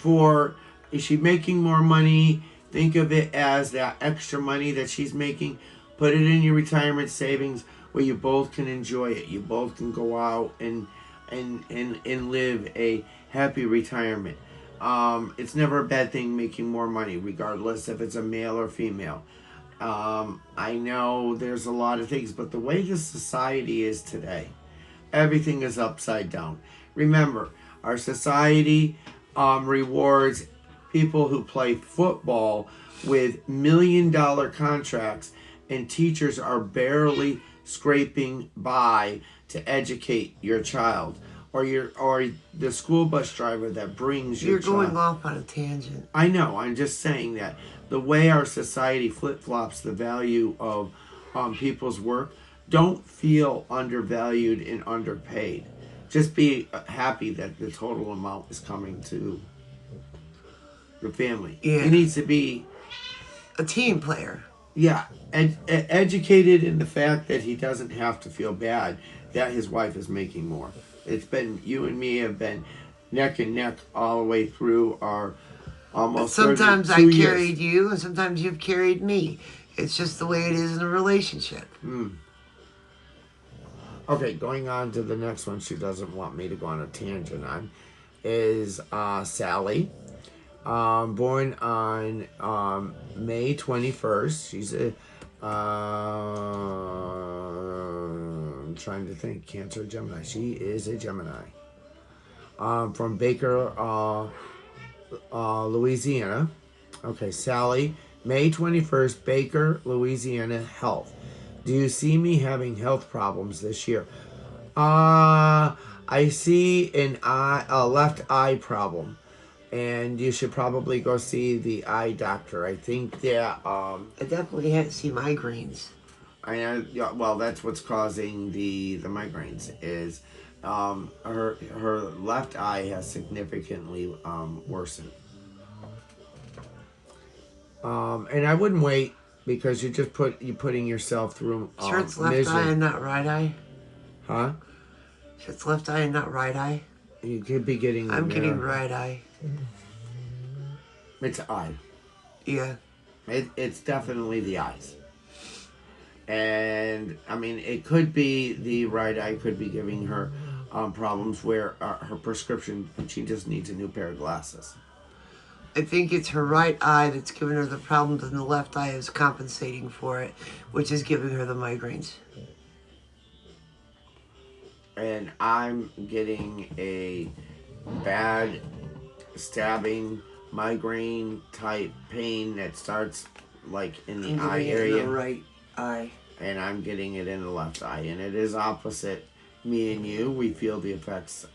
Is she making more money? Think of it as that extra money that she's making. Put it in your retirement savings where you both can enjoy it. You both can go out and and live a happy retirement. It's never a bad thing making more money, regardless if it's a male or female. I know there's a lot of things, but the way the society is today, everything is upside down. Remember, our society rewards people who play football with $1 million contracts, and teachers are barely scraping by to educate your child, or the school bus driver that brings your child. You're going off on a tangent. I know. I'm just saying that the way our society flip-flops the value of people's work, don't feel undervalued and underpaid. Just be happy that the total amount is coming to the family. Yeah. He needs to be A team player. yeah, educated in the fact that he doesn't have to feel bad that his wife is making more. It's been, you and me have been neck and neck all the way through our almost Sometimes I 32 carried years. you, and sometimes you've carried me. It's just the way it is in a relationship. Okay, going on to the next one she doesn't want me to go on a tangent on is Sally. Born on May 21st. She's a I'm trying to think. Cancer, Gemini. She is a Gemini. From Baker, Louisiana. Okay, Sally, May 21st, Baker, Louisiana, health. Do you see me having health problems this year? I see a left eye problem, and you should probably go see the eye doctor. I think that I definitely had to see migraines. yeah, well, that's what's causing the migraines is her left eye has significantly worsened. And I wouldn't wait, because you're putting yourself through Sure, it's left misery. eye and not right eye. Huh? Sure, it's left eye and not right eye. You could be getting. I'm getting right eye. It's eye. Yeah. It's definitely the eyes. And I mean, it could be the right eye could be giving her problems where her prescription, she just needs a new pair of glasses. I think it's her right eye that's giving her the problems, and the left eye is compensating for it, which is giving her the migraines. And I'm getting a bad stabbing migraine type pain that starts like in the eye area. In the right eye. And I'm getting it in the left eye, and it is opposite. Me and you, we feel the effects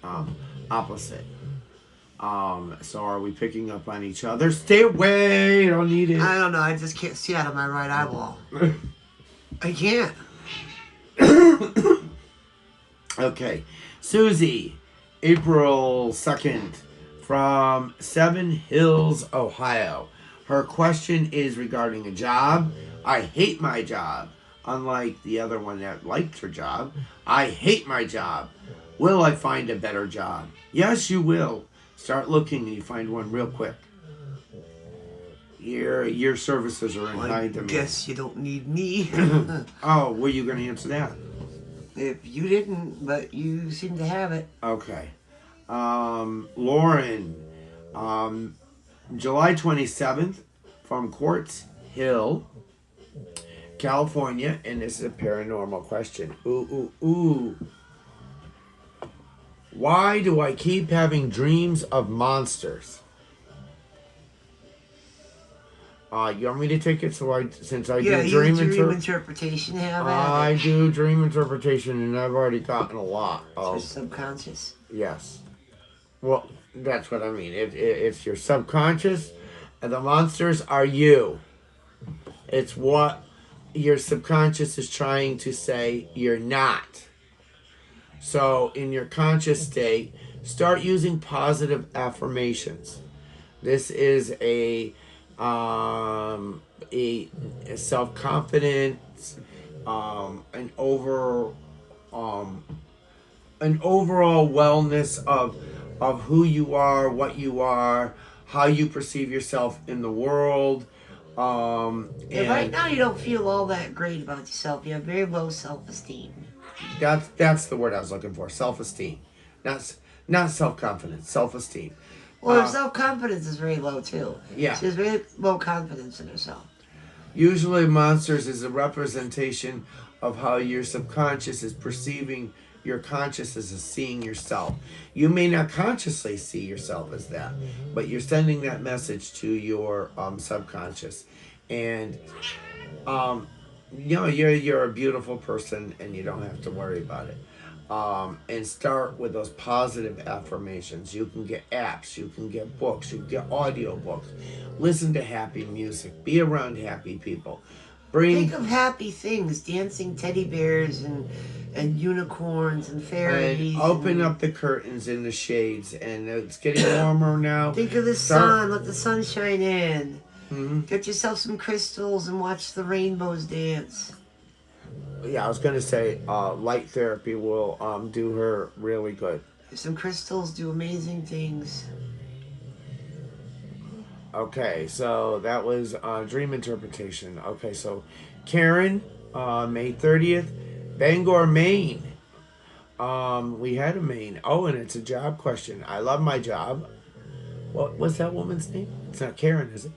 opposite. So are we picking up on each other? Stay away! I don't need it. I don't know. I just can't see out of my right eyeball. I can't. Okay. Susie, April 2nd, from Seven Hills, Ohio. Her question is regarding a job. I hate my job. Unlike the other one that liked her job. I hate my job. Will I find a better job? Yes, you will. Start looking and you find one real quick. Your services are in high demand. Guess you don't need me. Oh, were you going to answer that? If you didn't, but you seem to have it. Okay. Lauren, July 27th, from Quartz Hill, California, and this is a paranormal question. Ooh. Why do I keep having dreams of monsters? You want me to take it? Since I do dream interpretation. Have I do dream interpretation, and I've already gotten a lot of. It's your subconscious. Yes. Well, that's what I mean. It's your subconscious, and the monsters are you. It's what your subconscious is trying to say you're not. So, in your conscious state, start using positive affirmations. This is a self-confidence, an overall wellness of who you are, what you are, how you perceive yourself in the world. And right now you don't feel all that great about yourself. You have very low self-esteem. That's the word I was looking for. Self-esteem. Not self-confidence, self-esteem. Well, her self-confidence is very low, too. Yeah. She has very low confidence in herself. Usually, monsters is a representation of how your subconscious is perceiving your consciousness as seeing yourself. You may not consciously see yourself as that, but you're sending that message to your subconscious, and you're a beautiful person, and you don't have to worry about it. And start with those positive affirmations. You can get apps, you can get books, you can get audio books. Listen to happy music. Be around happy people. Think of happy things, dancing teddy bears and unicorns and fairies. And open up the curtains in the shades, and it's getting warmer now. Think of the sun. Let the sun shine in. Mm-hmm. Get yourself some crystals and watch the rainbows dance. Yeah, I was gonna say light therapy will do her really good. Some crystals do amazing things. Okay, so that was dream interpretation. Okay, so Karen, May 30th, Bangor, Maine. We had a Maine. Oh, and it's a job question. I love my job. What's that woman's name? It's not Karen, is it?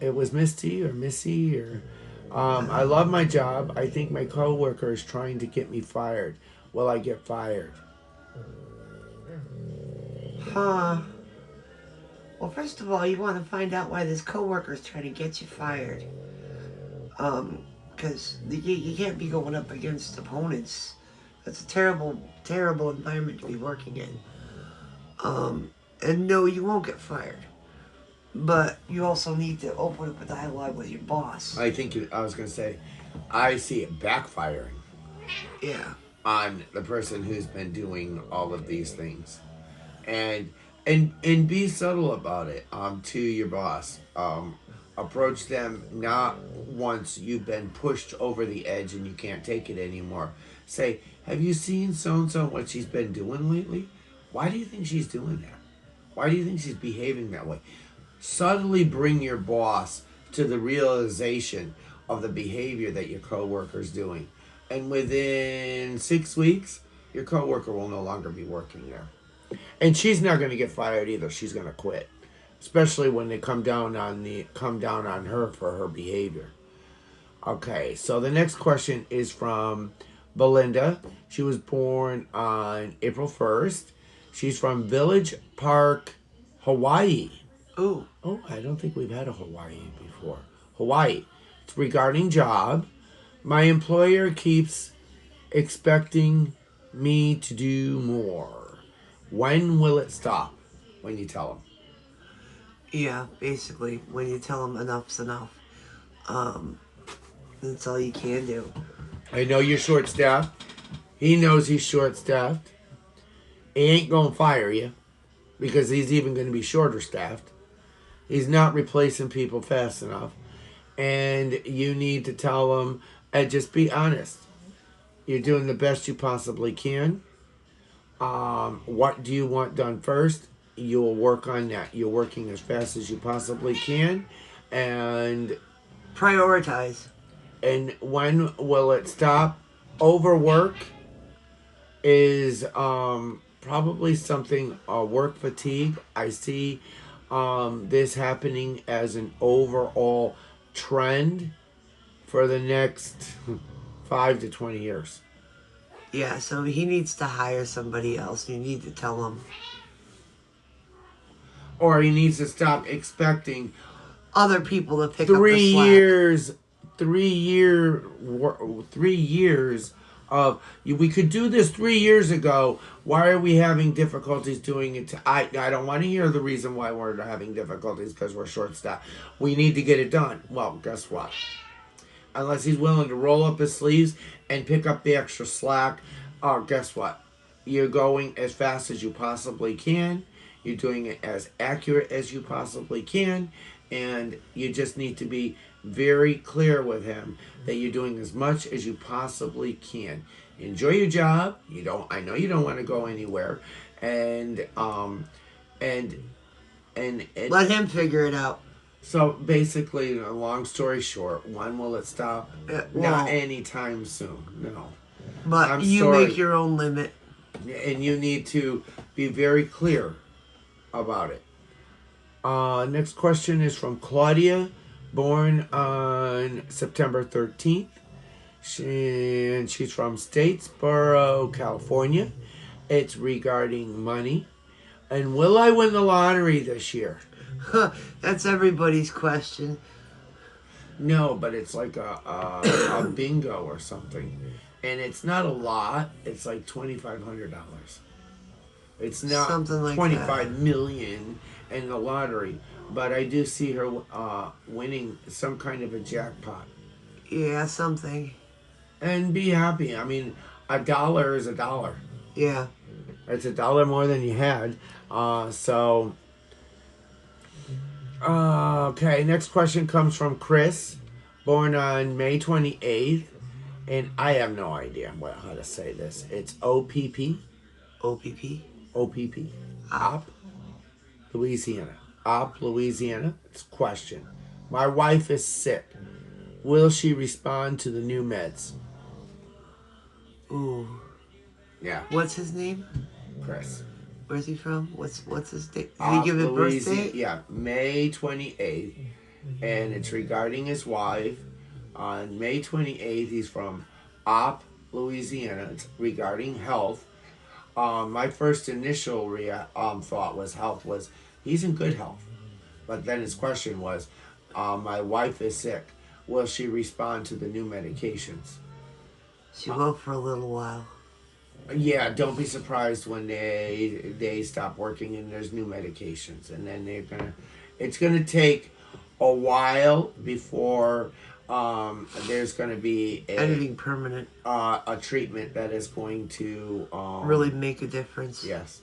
It was Misty or Missy or. I love my job. I think my coworker is trying to get me fired. Will I get fired? Huh. Well, first of all, you want to find out why this coworker is trying to get you fired. Because you can't be going up against opponents. That's a terrible, terrible environment to be working in. And no, you won't get fired. But you also need to open up a dialogue with your boss. I was going to say, I see it backfiring. Yeah. On the person who's been doing all of these things. And be subtle about it to your boss. Approach them not once you've been pushed over the edge and you can't take it anymore. Say, have you seen so-and-so what she's been doing lately? Why do you think she's doing that? Why do you think she's behaving that way? Subtly bring your boss to the realization of the behavior that your coworker's doing. And within 6 weeks, your coworker will no longer be working there. And she's not going to get fired either. She's going to quit. Especially when they come down on her for her behavior. Okay, so the next question is from Belinda. She was born on April 1st. She's from Village Park, Hawaii. Ooh. Oh, I don't think we've had a Hawaii before. Hawaii. It's regarding job. My employer keeps expecting me to do more. When will it stop? When you tell them. Yeah, basically, when you tell them enough's enough. That's all you can do. I know you're short-staffed. He knows he's short-staffed. He ain't going to fire you because he's even going to be shorter-staffed. He's not replacing people fast enough. And you need to tell him, and just be honest. You're doing the best you possibly can. What do you want done first? You'll work on that. You're working as fast as you possibly can. And prioritize. And when will it stop? Overwork is probably something, work fatigue. I see this happening as an overall trend for the next 5 to 20 years. Yeah, so he needs to hire somebody else. You need to tell him. Or he needs to stop expecting other people to pick up the slack. 3 years of, we could do this 3 years ago. Why are we having difficulties doing it? I don't want to hear the reason why we're having difficulties, because we're short-staffed. We need to get it done. Well, guess what? Unless he's willing to roll up his sleeves and pick up the extra slack, guess what? You're going as fast as you possibly can. You're doing it as accurate as you possibly can. And you just need to be very clear with him that you're doing as much as you possibly can. Enjoy your job. I know you don't want to go anywhere. And let him figure it out. So basically, long story short, when will it stop? Not anytime soon. No. But you make your own limit. And you need to be very clear about it. Next question is from Claudia, born on September 13th. She's from Statesboro, California. It's regarding money. And will I win the lottery this year? That's everybody's question. No, but it's like a bingo or something. And it's not a lot. It's like $2,500. It's not Something like 25 million in the lottery. But I do see her winning some kind of a jackpot. Yeah, something. And be happy. I mean, $1 is $1. Yeah. It's $1 more than you had. Okay, next question comes from Chris, born on May 28th. And I have no idea how to say this. It's OPP. OPP. OPP. Op. Louisiana. Op, Louisiana. It's a question. My wife is sick. Will she respond to the new meds? Ooh. Yeah. What's his name? Chris. Where's he from? What's his date? Did he give a birth date? Yeah, May 28th. And it's regarding his wife. On May 28th, he's from Op, Louisiana. It's regarding health. My first initial thought was health was he's in good health. But then his question was, my wife is sick. Will she respond to the new medications? She will for a little while. Yeah, don't be surprised when they stop working and there's new medications. And then it's gonna take a while before there's going to be anything permanent, a treatment that is going to really make a difference. Yes.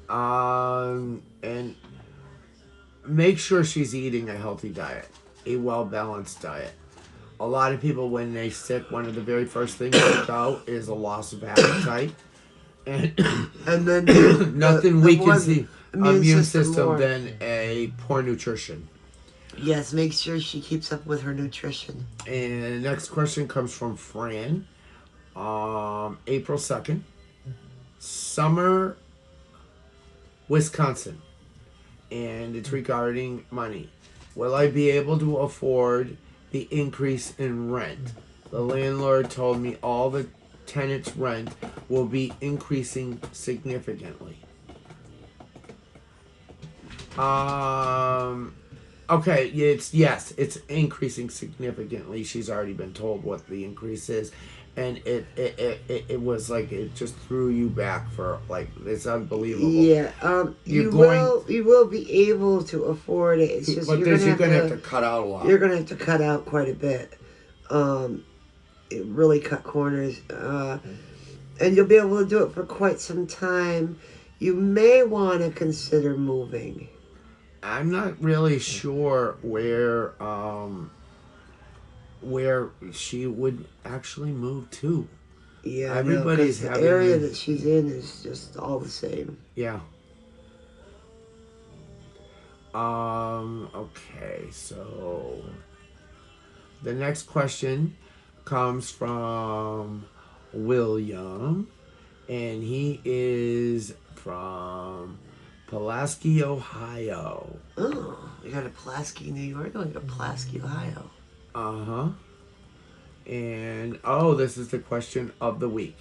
And make sure she's eating a healthy diet, a well-balanced diet. A lot of people, when they're sick, one of the very first things they go is a loss of appetite. And then nothing weakens the immune system more than a poor nutrition. Yes, make sure she keeps up with her nutrition. And the next question comes from Fran. April 2nd. Summer, Wisconsin. And it's regarding money. Will I be able to afford the increase in rent? The landlord told me all the tenants' rent will be increasing significantly. Okay, it's increasing significantly. She's already been told what the increase is, and it was like it just threw you back for like it's unbelievable. Yeah, you will be able to afford it. It's just but you're gonna have to cut out a lot. You're gonna have to cut out quite a bit. It really cut corners, and you'll be able to do it for quite some time. You may want to consider moving. I'm not really sure where she would actually move to. Yeah, everybody's the area that she's in is just all the same. Yeah. Okay, so the next question comes from William, and he is from Pulaski, Ohio. Oh, we got a Pulaski, New York, we got a Pulaski, Ohio. Uh-huh. And, this is the question of the week.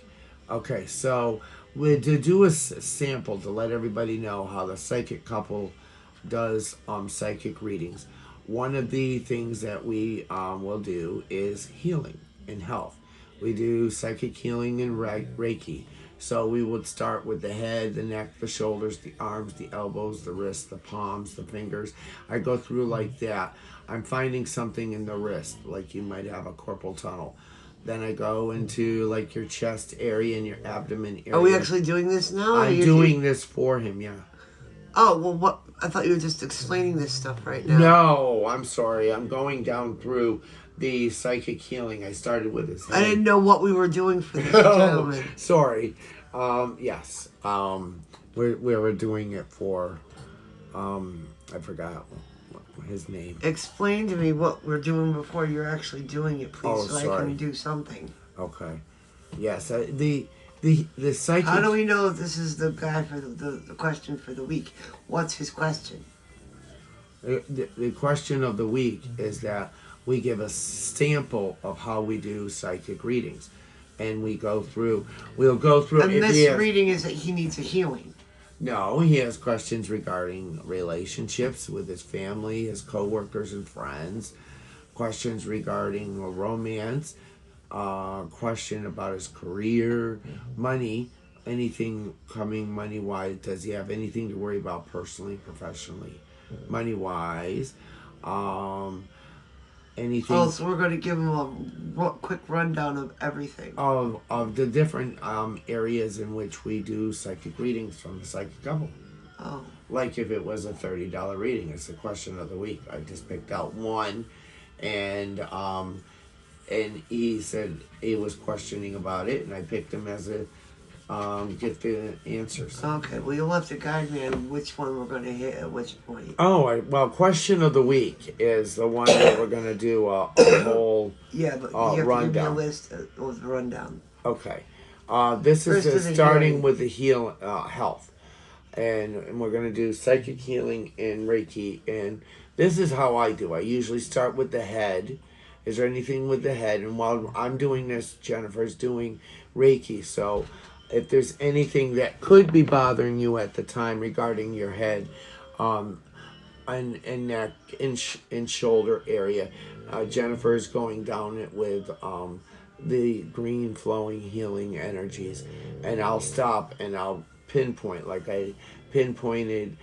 Okay, so we're to do a sample to let everybody know how the psychic couple does psychic readings. One of the things that we will do is healing and health. We do psychic healing and Reiki. So we would start with the head, the neck, the shoulders, the arms, the elbows, the wrists, the palms, the fingers. I go through like that. I'm finding something in the wrist, like you might have a carpal tunnel. Then I go into like your chest area and your abdomen area. Are we actually doing this now? I'm doing this for him, yeah. Oh, well, what? I thought you were just explaining this stuff right now. No, I'm sorry. I'm going down through the psychic healing. I started with his head. I didn't know what we were doing for this gentleman. Sorry. Yes. We were doing it for, I forgot his name. Explain to me what we're doing before you're actually doing it, please, Oh, so sorry. I can do something. Okay. Yes, the psychic. How do we know if this is the guy for the question for the week? What's his question? The question of the week is that we give a sample of how we do psychic readings, and we'll go through. And if this he has, reading is that he needs a healing. no, he has questions regarding relationships with his family, his coworkers and friends, questions regarding romance, question about his career, money, anything coming money wise. Does he have anything to worry about personally, professionally, money wise? Anything Oh, so we're going to give him a quick rundown of everything. of the different areas in which we do psychic readings from the psychic couple. Oh. Like if it was a $30 reading, it's the question of the week. I just picked out one, and he said he was questioning about it, and I picked him as a get the answers. Okay, well, you'll have to guide me on which one we're going to hit at which point. Well, question of the week is the one that we're going to do a whole Yeah, but you have rundown. to give me a list of the rundown. Okay. This First is is the starting healing. with the health. And we're going to do psychic healing and Reiki. And this is how I do. I usually start with the head. Is there anything with the head? And while I'm doing this, Jennifer's doing Reiki. So if there's anything that could be bothering you at the time regarding your head, and neck and shoulder area, Jennifer's going down it with the green flowing healing energies, and I'll stop and I'll pinpoint like I pinpointed.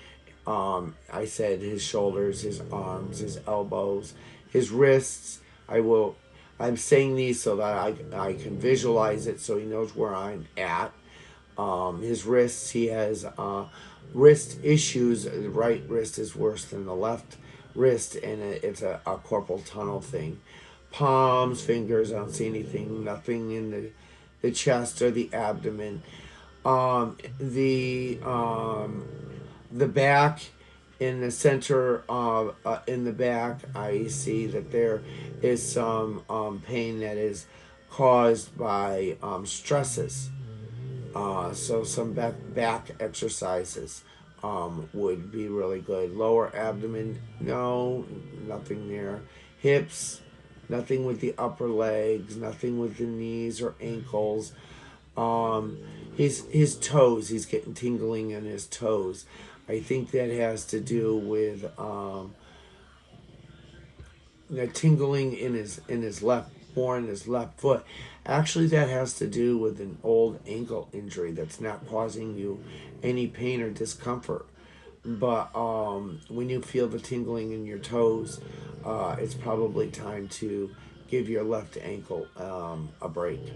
I said his shoulders, his arms, his elbows, his wrists. I'm saying these so that I can visualize it so he knows where I'm at. His wrists, he has wrist issues. The right wrist is worse than the left wrist, and it's a corporal tunnel thing. Palms, fingers, I don't see anything, nothing in the chest or the abdomen. The back, in the center of in the back, I see that there is some pain that is caused by stresses. So some back exercises would be really good. Lower abdomen, no, nothing there. Hips, nothing with the upper legs, nothing with the knees or ankles. His toes, he's getting tingling in his toes. I think that has to do with the tingling in his left, more in his left foot. Actually, that has to do with an old ankle injury that's not causing you any pain or discomfort. But when you feel the tingling in your toes, it's probably time to give your left ankle a break.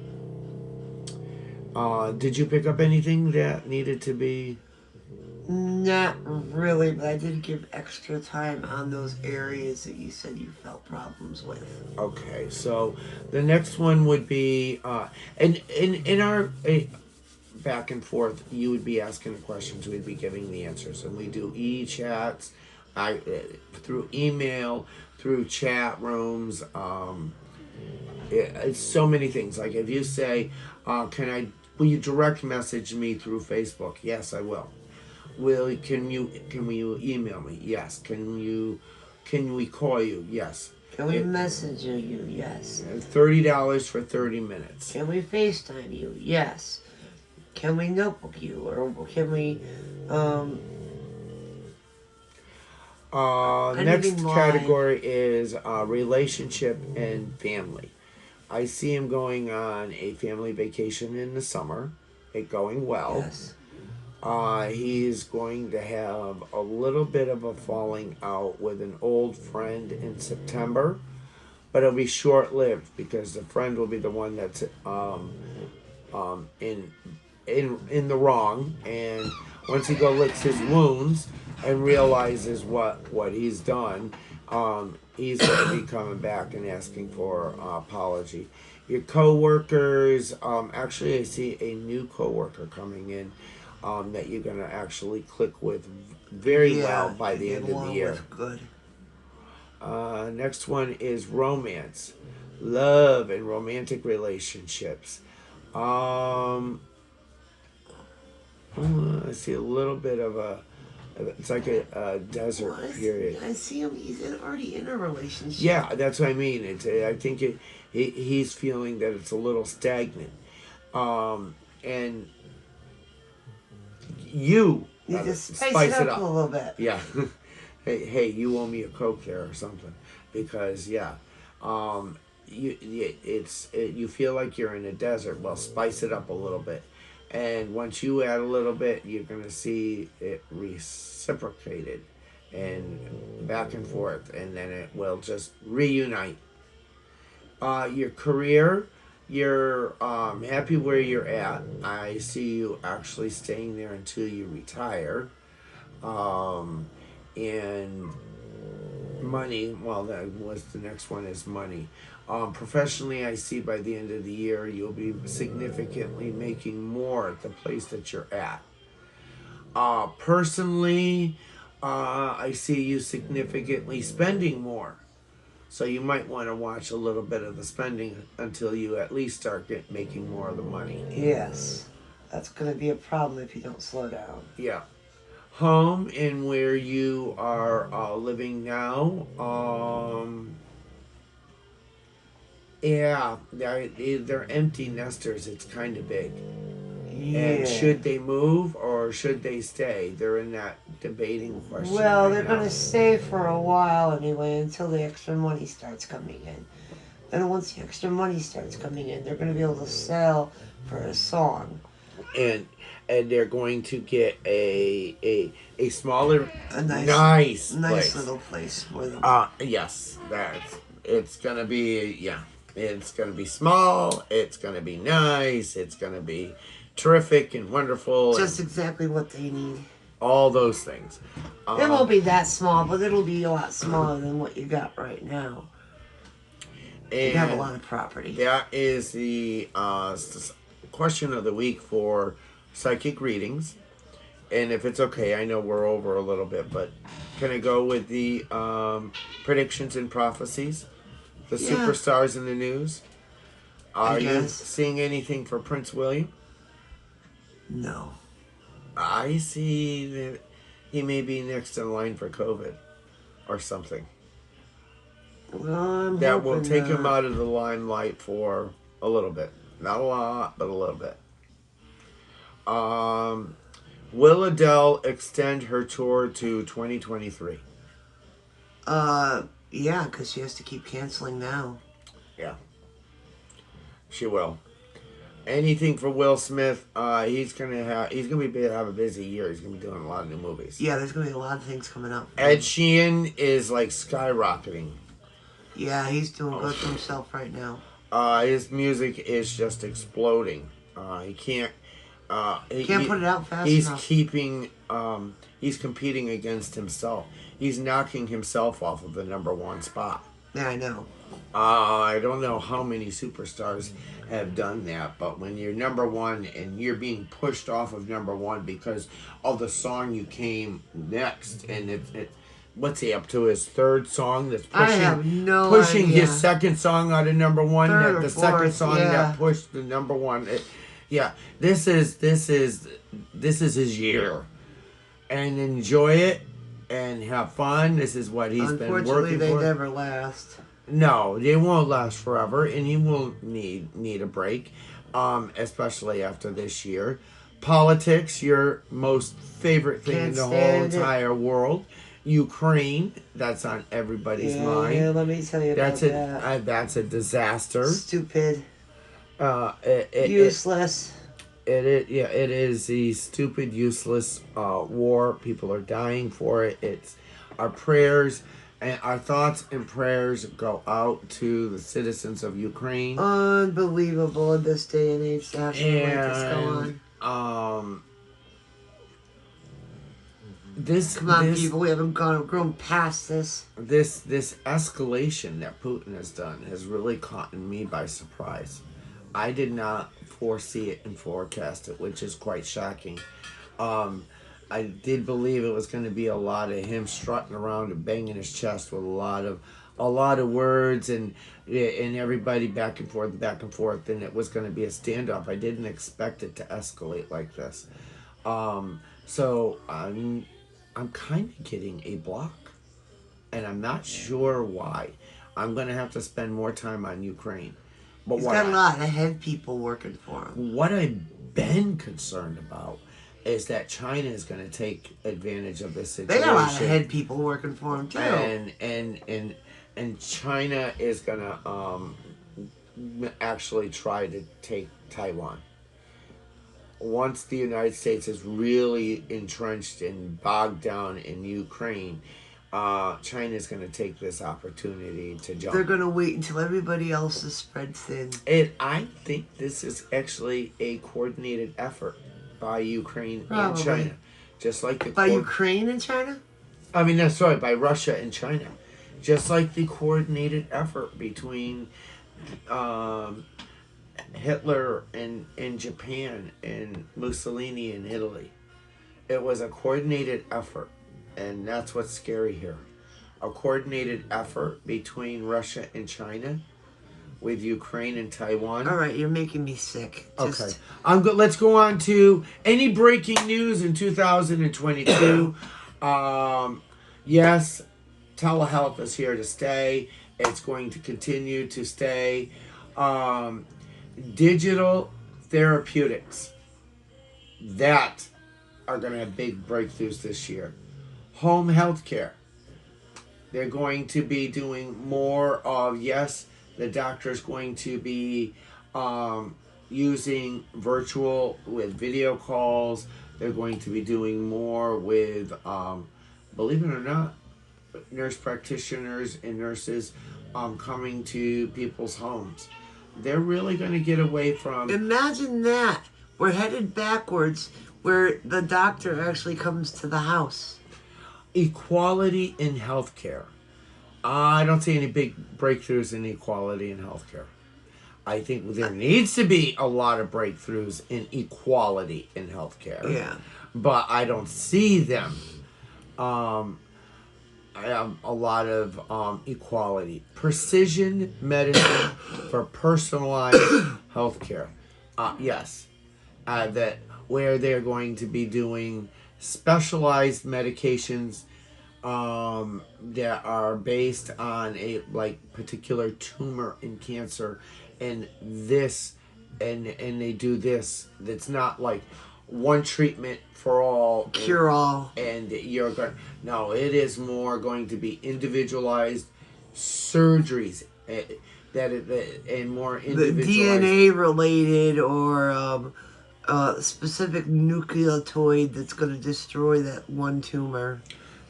Did you pick up anything that needed to be? Not really, but I did give extra time on those areas that you said you felt problems with. Okay, so the next one would be, and in our back and forth, you would be asking the questions, we'd be giving the answers, and we do e-chats, through email, through chat rooms. It's so many things. Like if you say, will you direct message me through Facebook? Yes, I will. Can you email me? Yes. Can we call you? Yes. Can we message you? Yes. $30 for 30 minutes. Can we FaceTime you? Yes. Can we notebook you? Or can we, next live? category is relationship and family. I see him going on a family vacation in the summer. It going well. Yes. He's going to have a little bit of a falling out with an old friend in September, but it'll be short-lived because the friend will be the one that's in the wrong, and once he licks his wounds and realizes what he's done, he's going to be coming back and asking for apology. Your co-workers, actually I see a new co-worker coming in that you're going to actually click with very well by the end of the year. Good. Next one is romance, love and romantic relationships. I see a little bit of a. It's like a desert Well, period. I see him. He's already in a relationship. Yeah, that's what I mean. I think he's feeling that it's a little stagnant, and you You gotta just spice it up a little bit. Yeah. Hey, you owe me a Coke there or something, because yeah, you feel like you're in a desert. Well, spice it up a little bit, and once you add a little bit, you're gonna see it reciprocated, and back and forth, and then it will just reunite. Your career, you're happy where you're at. I see you actually staying there until you retire. And money, well, that was the next one is money. Professionally, I see by the end of the year you'll be significantly making more at the place that you're at. Personally, I see you significantly spending more. So you might want to watch a little bit of the spending until you at least start making more of the money. Yes. That's going to be a problem if you don't slow down. Yeah. Home and where you are living now. Yeah, they're empty nesters. It's kind of big. Yeah. And should they move or should they stay? They're in that debating question. Well, right they're now. going to stay for a while anyway until the extra money starts coming in. Then once the extra money starts coming in, they're going to be able to sell for a song. And they're going to get a smaller, A nice place. little place for them. Yes, it's gonna be, yeah. It's gonna be small. It's gonna be nice. It's gonna be terrific and wonderful. Just and exactly what they need. all those things. It won't be that small, but it'll be a lot smaller than what you got right now. You have a lot of property. That is the question of the week for psychic readings. And if it's okay, I know we're over a little bit, but can I go with the predictions and prophecies? The Yeah. superstars in the news? Are you guess. seeing anything for Prince William? No. I see that he may be next in line for COVID or something. Well, I'm That will hoping take him not. out of the limelight for a little bit. Not a lot, but a little bit. Will Adele extend her tour to 2023? Yeah, because she has to keep canceling now. Yeah, she will. Anything for Will Smith? He's gonna have a busy year. He's gonna be doing a lot of new movies. Yeah, there's going to be a lot of things coming up. Ed Sheeran is like skyrocketing. Yeah, he's doing good for himself right now. His music is just exploding. He can't. Can't put it out fast he's enough. He's competing against himself. He's knocking himself off of the number one spot. Yeah, I know. I don't know how many superstars have done that, but when you're number one and you're being pushed off of number one because of the song you came next, and what's he up to, his third song that's I pushing, have no pushing idea. his second song out of number one, Third or the second fourth, song yeah. that pushed the number one. Yeah, this is his year, and enjoy it and have fun. This is what he's been Unfortunately, working they for. never last. No, they won't last forever, and he will need a break, especially after this year. Politics, your most favorite thing in Can't the whole stand it. entire world. Ukraine, that's on everybody's mind. Yeah, let me tell you about that. That's a disaster. Stupid. It Useless. it is the stupid, useless war. People are dying for it. It's our prayers. And our thoughts and prayers go out to the citizens of Ukraine. Unbelievable in this day and age to have something like this go on. Come on, people. We haven't grown past this. This escalation that Putin has done has really caught me by surprise. I did not foresee it and forecast it, which is quite shocking. I did believe it was going to be a lot of him strutting around and banging his chest with a lot of a lot of words and everybody back and forth, and it was going to be a standoff. I didn't expect it to escalate like this. So I'm kind of getting a block, and I'm not sure why. I'm going to have to spend more time on Ukraine. But He's got a lot of head people working for him. what I've been concerned about is that China is going to take advantage of this They situation. got a lot of head people working for him too. And China is going to actually try to take Taiwan. Once the United States is really entrenched and bogged down in Ukraine, China is going to take this opportunity to jump. They're going to wait until everybody else is spread thin. And I think this is actually a coordinated effort by Ukraine and China. Just like the by Ukraine and China? I mean, that's right, by Russia and China. Just like the coordinated effort between Hitler in Japan and Mussolini in Italy. It was a coordinated effort, and that's what's scary here. A coordinated effort between Russia and China with Ukraine and Taiwan. All right, you're making me sick. Okay. Let's go on to any breaking news in 2022. Yes, telehealth is here to stay. It's going to continue to stay. Digital therapeutics that are going to have big breakthroughs this year. Home health care. They're going to be doing more of, yes, the doctor's going to be using virtual with video calls. They're going to be doing more with, believe it or not, nurse practitioners and nurses coming to people's homes. They're really going to get away from... Imagine that. We're headed backwards where the doctor actually comes to the house. Equality in healthcare. I don't see any big breakthroughs in equality in healthcare. I think there needs to be a lot of breakthroughs in equality in healthcare. Yeah. But I don't see them. I have a lot of equality. Precision medicine for personalized healthcare. Yes. That where they're going to be doing specialized medications that are based on a particular tumor in cancer, and this and they do this. That's not like one treatment for all, cure all, and you're going. No, it is more going to be individualized surgeries and more individualized. The DNA related or specific nucleotide that's going to destroy that one tumor.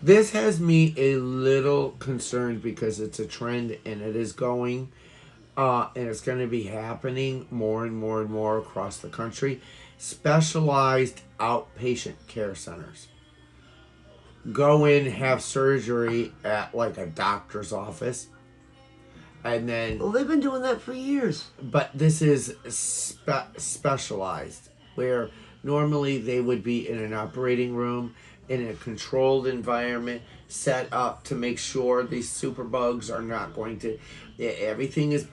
This has me a little concerned because it's a trend and it is going, and it's going to be happening more and more and more across the country. Specialized outpatient care centers. Go in, have surgery at like a doctor's office, and then... Well, they've been doing that for years. But this is specialized, where normally they would be in an operating room, in a controlled environment, set up to make sure these superbugs are not going to... Everything is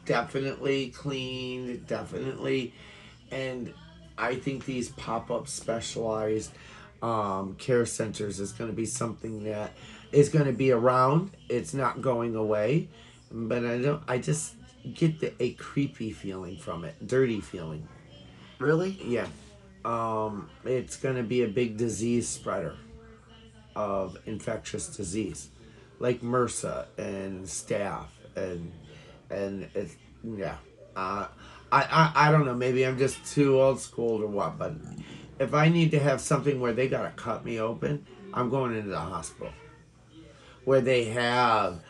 definitely cleaned, definitely... And I think these pop-up specialized care centers is going to be something that is going to be around. It's not going away. But I just get a creepy feeling from it. Dirty feeling. Really? Yeah. It's going to be a big disease spreader of infectious disease, like MRSA and staph and it's, yeah. I don't know. Maybe I'm just too old school or what. But if I need to have something where they gotta cut me open, I'm going into the hospital where they have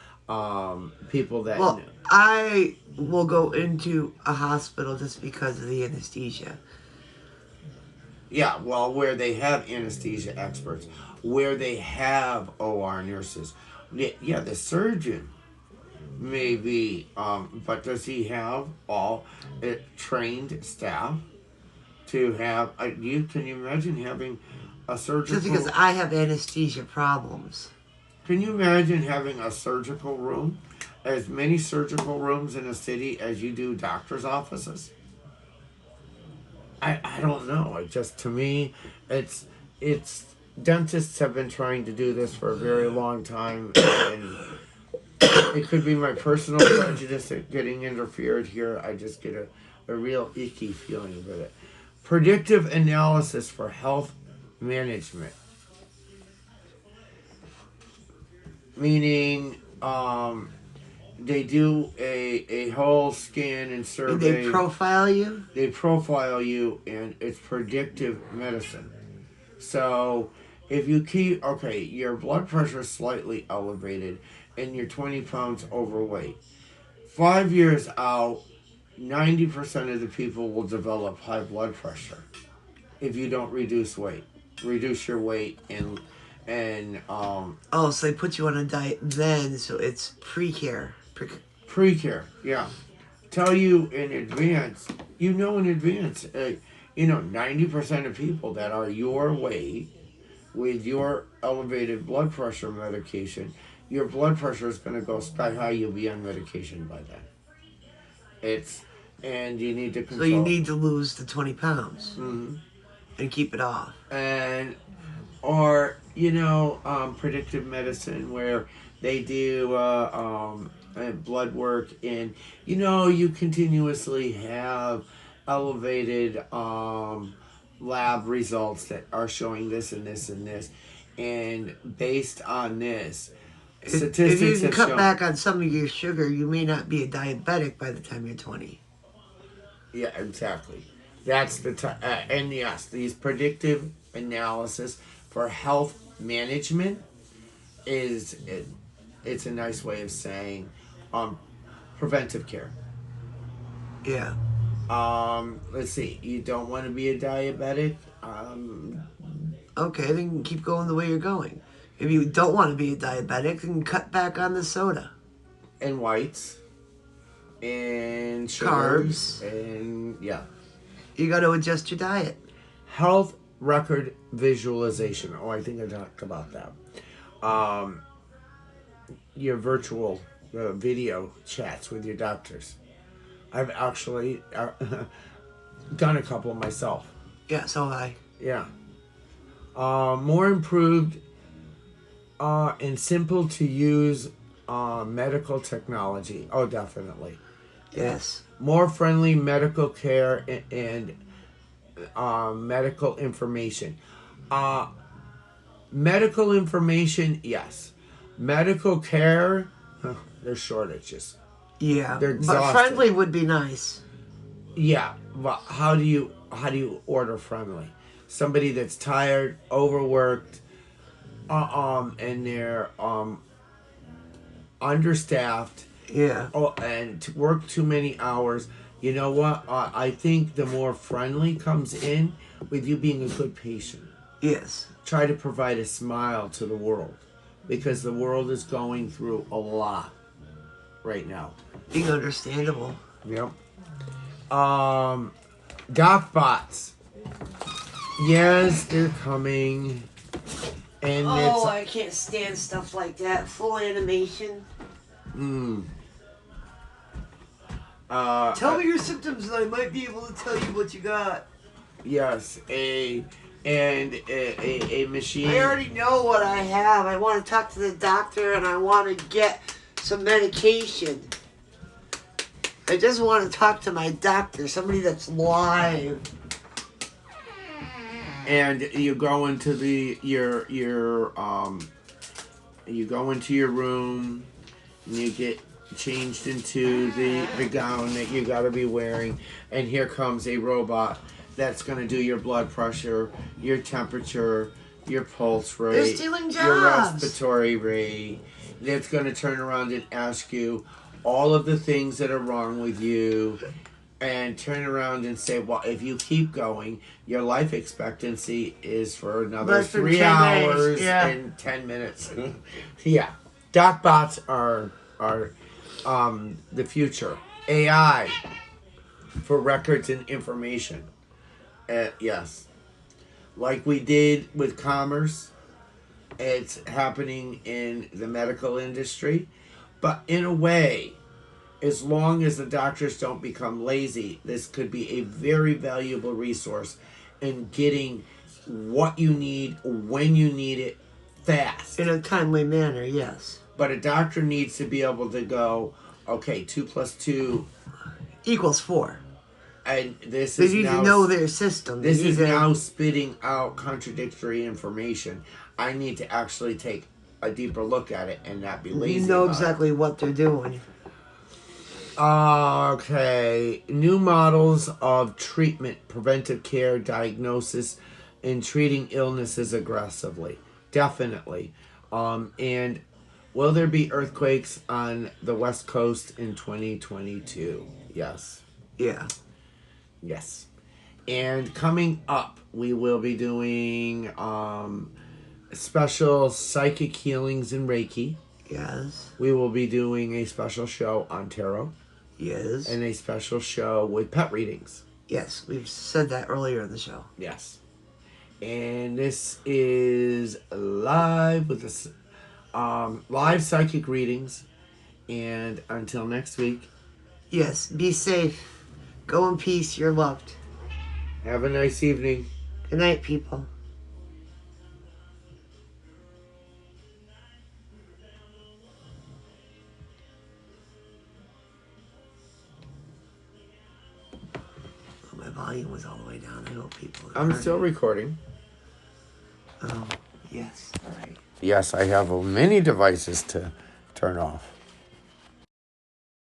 people that. Well, I will go into a hospital just because of the anesthesia. Yeah, well, where they have anesthesia experts, where they have OR nurses. Yeah, the surgeon maybe, but does he have all trained staff to have? Can you imagine having a surgical? Just because I have anesthesia problems. Can you imagine having a surgical room, as many surgical rooms in a city as you do doctor's offices? I don't know. It just, to me, it's dentists have been trying to do this for a very long time, and it could be my personal prejudice at getting interfered here. I just get a real icky feeling with it. Predictive analysis for health management, meaning they do a whole scan and survey. They profile you? They profile you, and it's predictive medicine. So if you keep, okay, your blood pressure is slightly elevated and you're 20 pounds overweight, 5 years out, 90% of the people will develop high blood pressure if you don't reduce weight. Reduce your weight and Oh, so they put you on a diet then, so it's pre-care. pre-care, yeah. Tell you in advance, in advance, 90% of people that are your weight with your elevated blood pressure medication, your blood pressure is going to go sky high. You'll be on medication by then. And you need to control. So you need to lose the 20 pounds and keep it off. Or predictive medicine where they do blood work, and you continuously have elevated lab results that are showing this and this and this, and based on this, statistics if you can have cut shown, back on some of your sugar, you may not be a diabetic by the time you're 20. Yeah, exactly. That's the and yes, these predictive analysis for health management it's a nice way of saying preventive care. Yeah. Let's see. You don't want to be a diabetic. Okay, then keep going the way you're going. If you don't want to be a diabetic, then cut back on the soda. And whites. And sugars. Carbs. And yeah. You got to adjust your diet. Health record visualization. Oh, I think I talked about that. Your virtual video chats with your doctors. I've actually done a couple myself. Yeah, so have I. Yeah. More improved and simple to use medical technology. Oh, definitely. Yes. More friendly medical care and medical information. Medical information, yes. Medical care, there's shortages. Yeah, They're but exhausted. friendly would be nice. Yeah, but how do you order friendly? Somebody that's tired, overworked, and they're understaffed. Yeah. Oh, and to work too many hours. You know what? I think the more friendly comes in with you being a good patient. Yes. Try to provide a smile to the world, because the world is going through a lot right now. Being understandable. Yep. Doc bots. Yes, they're coming. And I can't stand stuff like that. Full animation. Tell me your symptoms and I might be able to tell you what you got. Yes, a machine. I already know what I have. I want to talk to the doctor and I want to get some medication. I just want to talk to my doctor, somebody that's live. And you go into your room and you get changed into the gown that you got to be wearing, and here comes a robot that's going to do your blood pressure, your temperature, your pulse rate, They're stealing your jobs. respiratory rate. That's going to turn around and ask you all of the things that are wrong with you, and turn around and say, well, if you keep going, your life expectancy is for another Less than 3 10 hours days, yeah. and 10 minutes. Yeah. Doc bots are the future. AI for records and information. Yes. Like we did with commerce it's happening in the medical industry. But in a way, as long as the doctors don't become lazy, this could be a very valuable resource in getting what you need when you need it fast. In a timely manner, yes. But a doctor needs to be able to go, okay, 2 plus 2, Equals 4. and this They is need now to know their system. They this need is to- now spitting out contradictory information. I need to actually take a deeper look at it and not be lazy. know about it. exactly what they're doing. Okay. New models of treatment, preventive care, diagnosis, and treating illnesses aggressively. Definitely. And will there be earthquakes on the West Coast in 2022? Yes. Yeah. Yes. And coming up, we will be doing special psychic healings in Reiki. Yes. We will be doing a special show on tarot. Yes. And a special show with pet readings. Yes, we've said that earlier in the show. Yes. And this is live with this live psychic readings. And until next week, Yes, be safe. Go in peace. You're loved. have a nice evening. Good night, people. Oh, my volume was all the way down. I hope people. I'm heard still it. recording. Oh, yes. All right. Yes, I have many devices to turn off.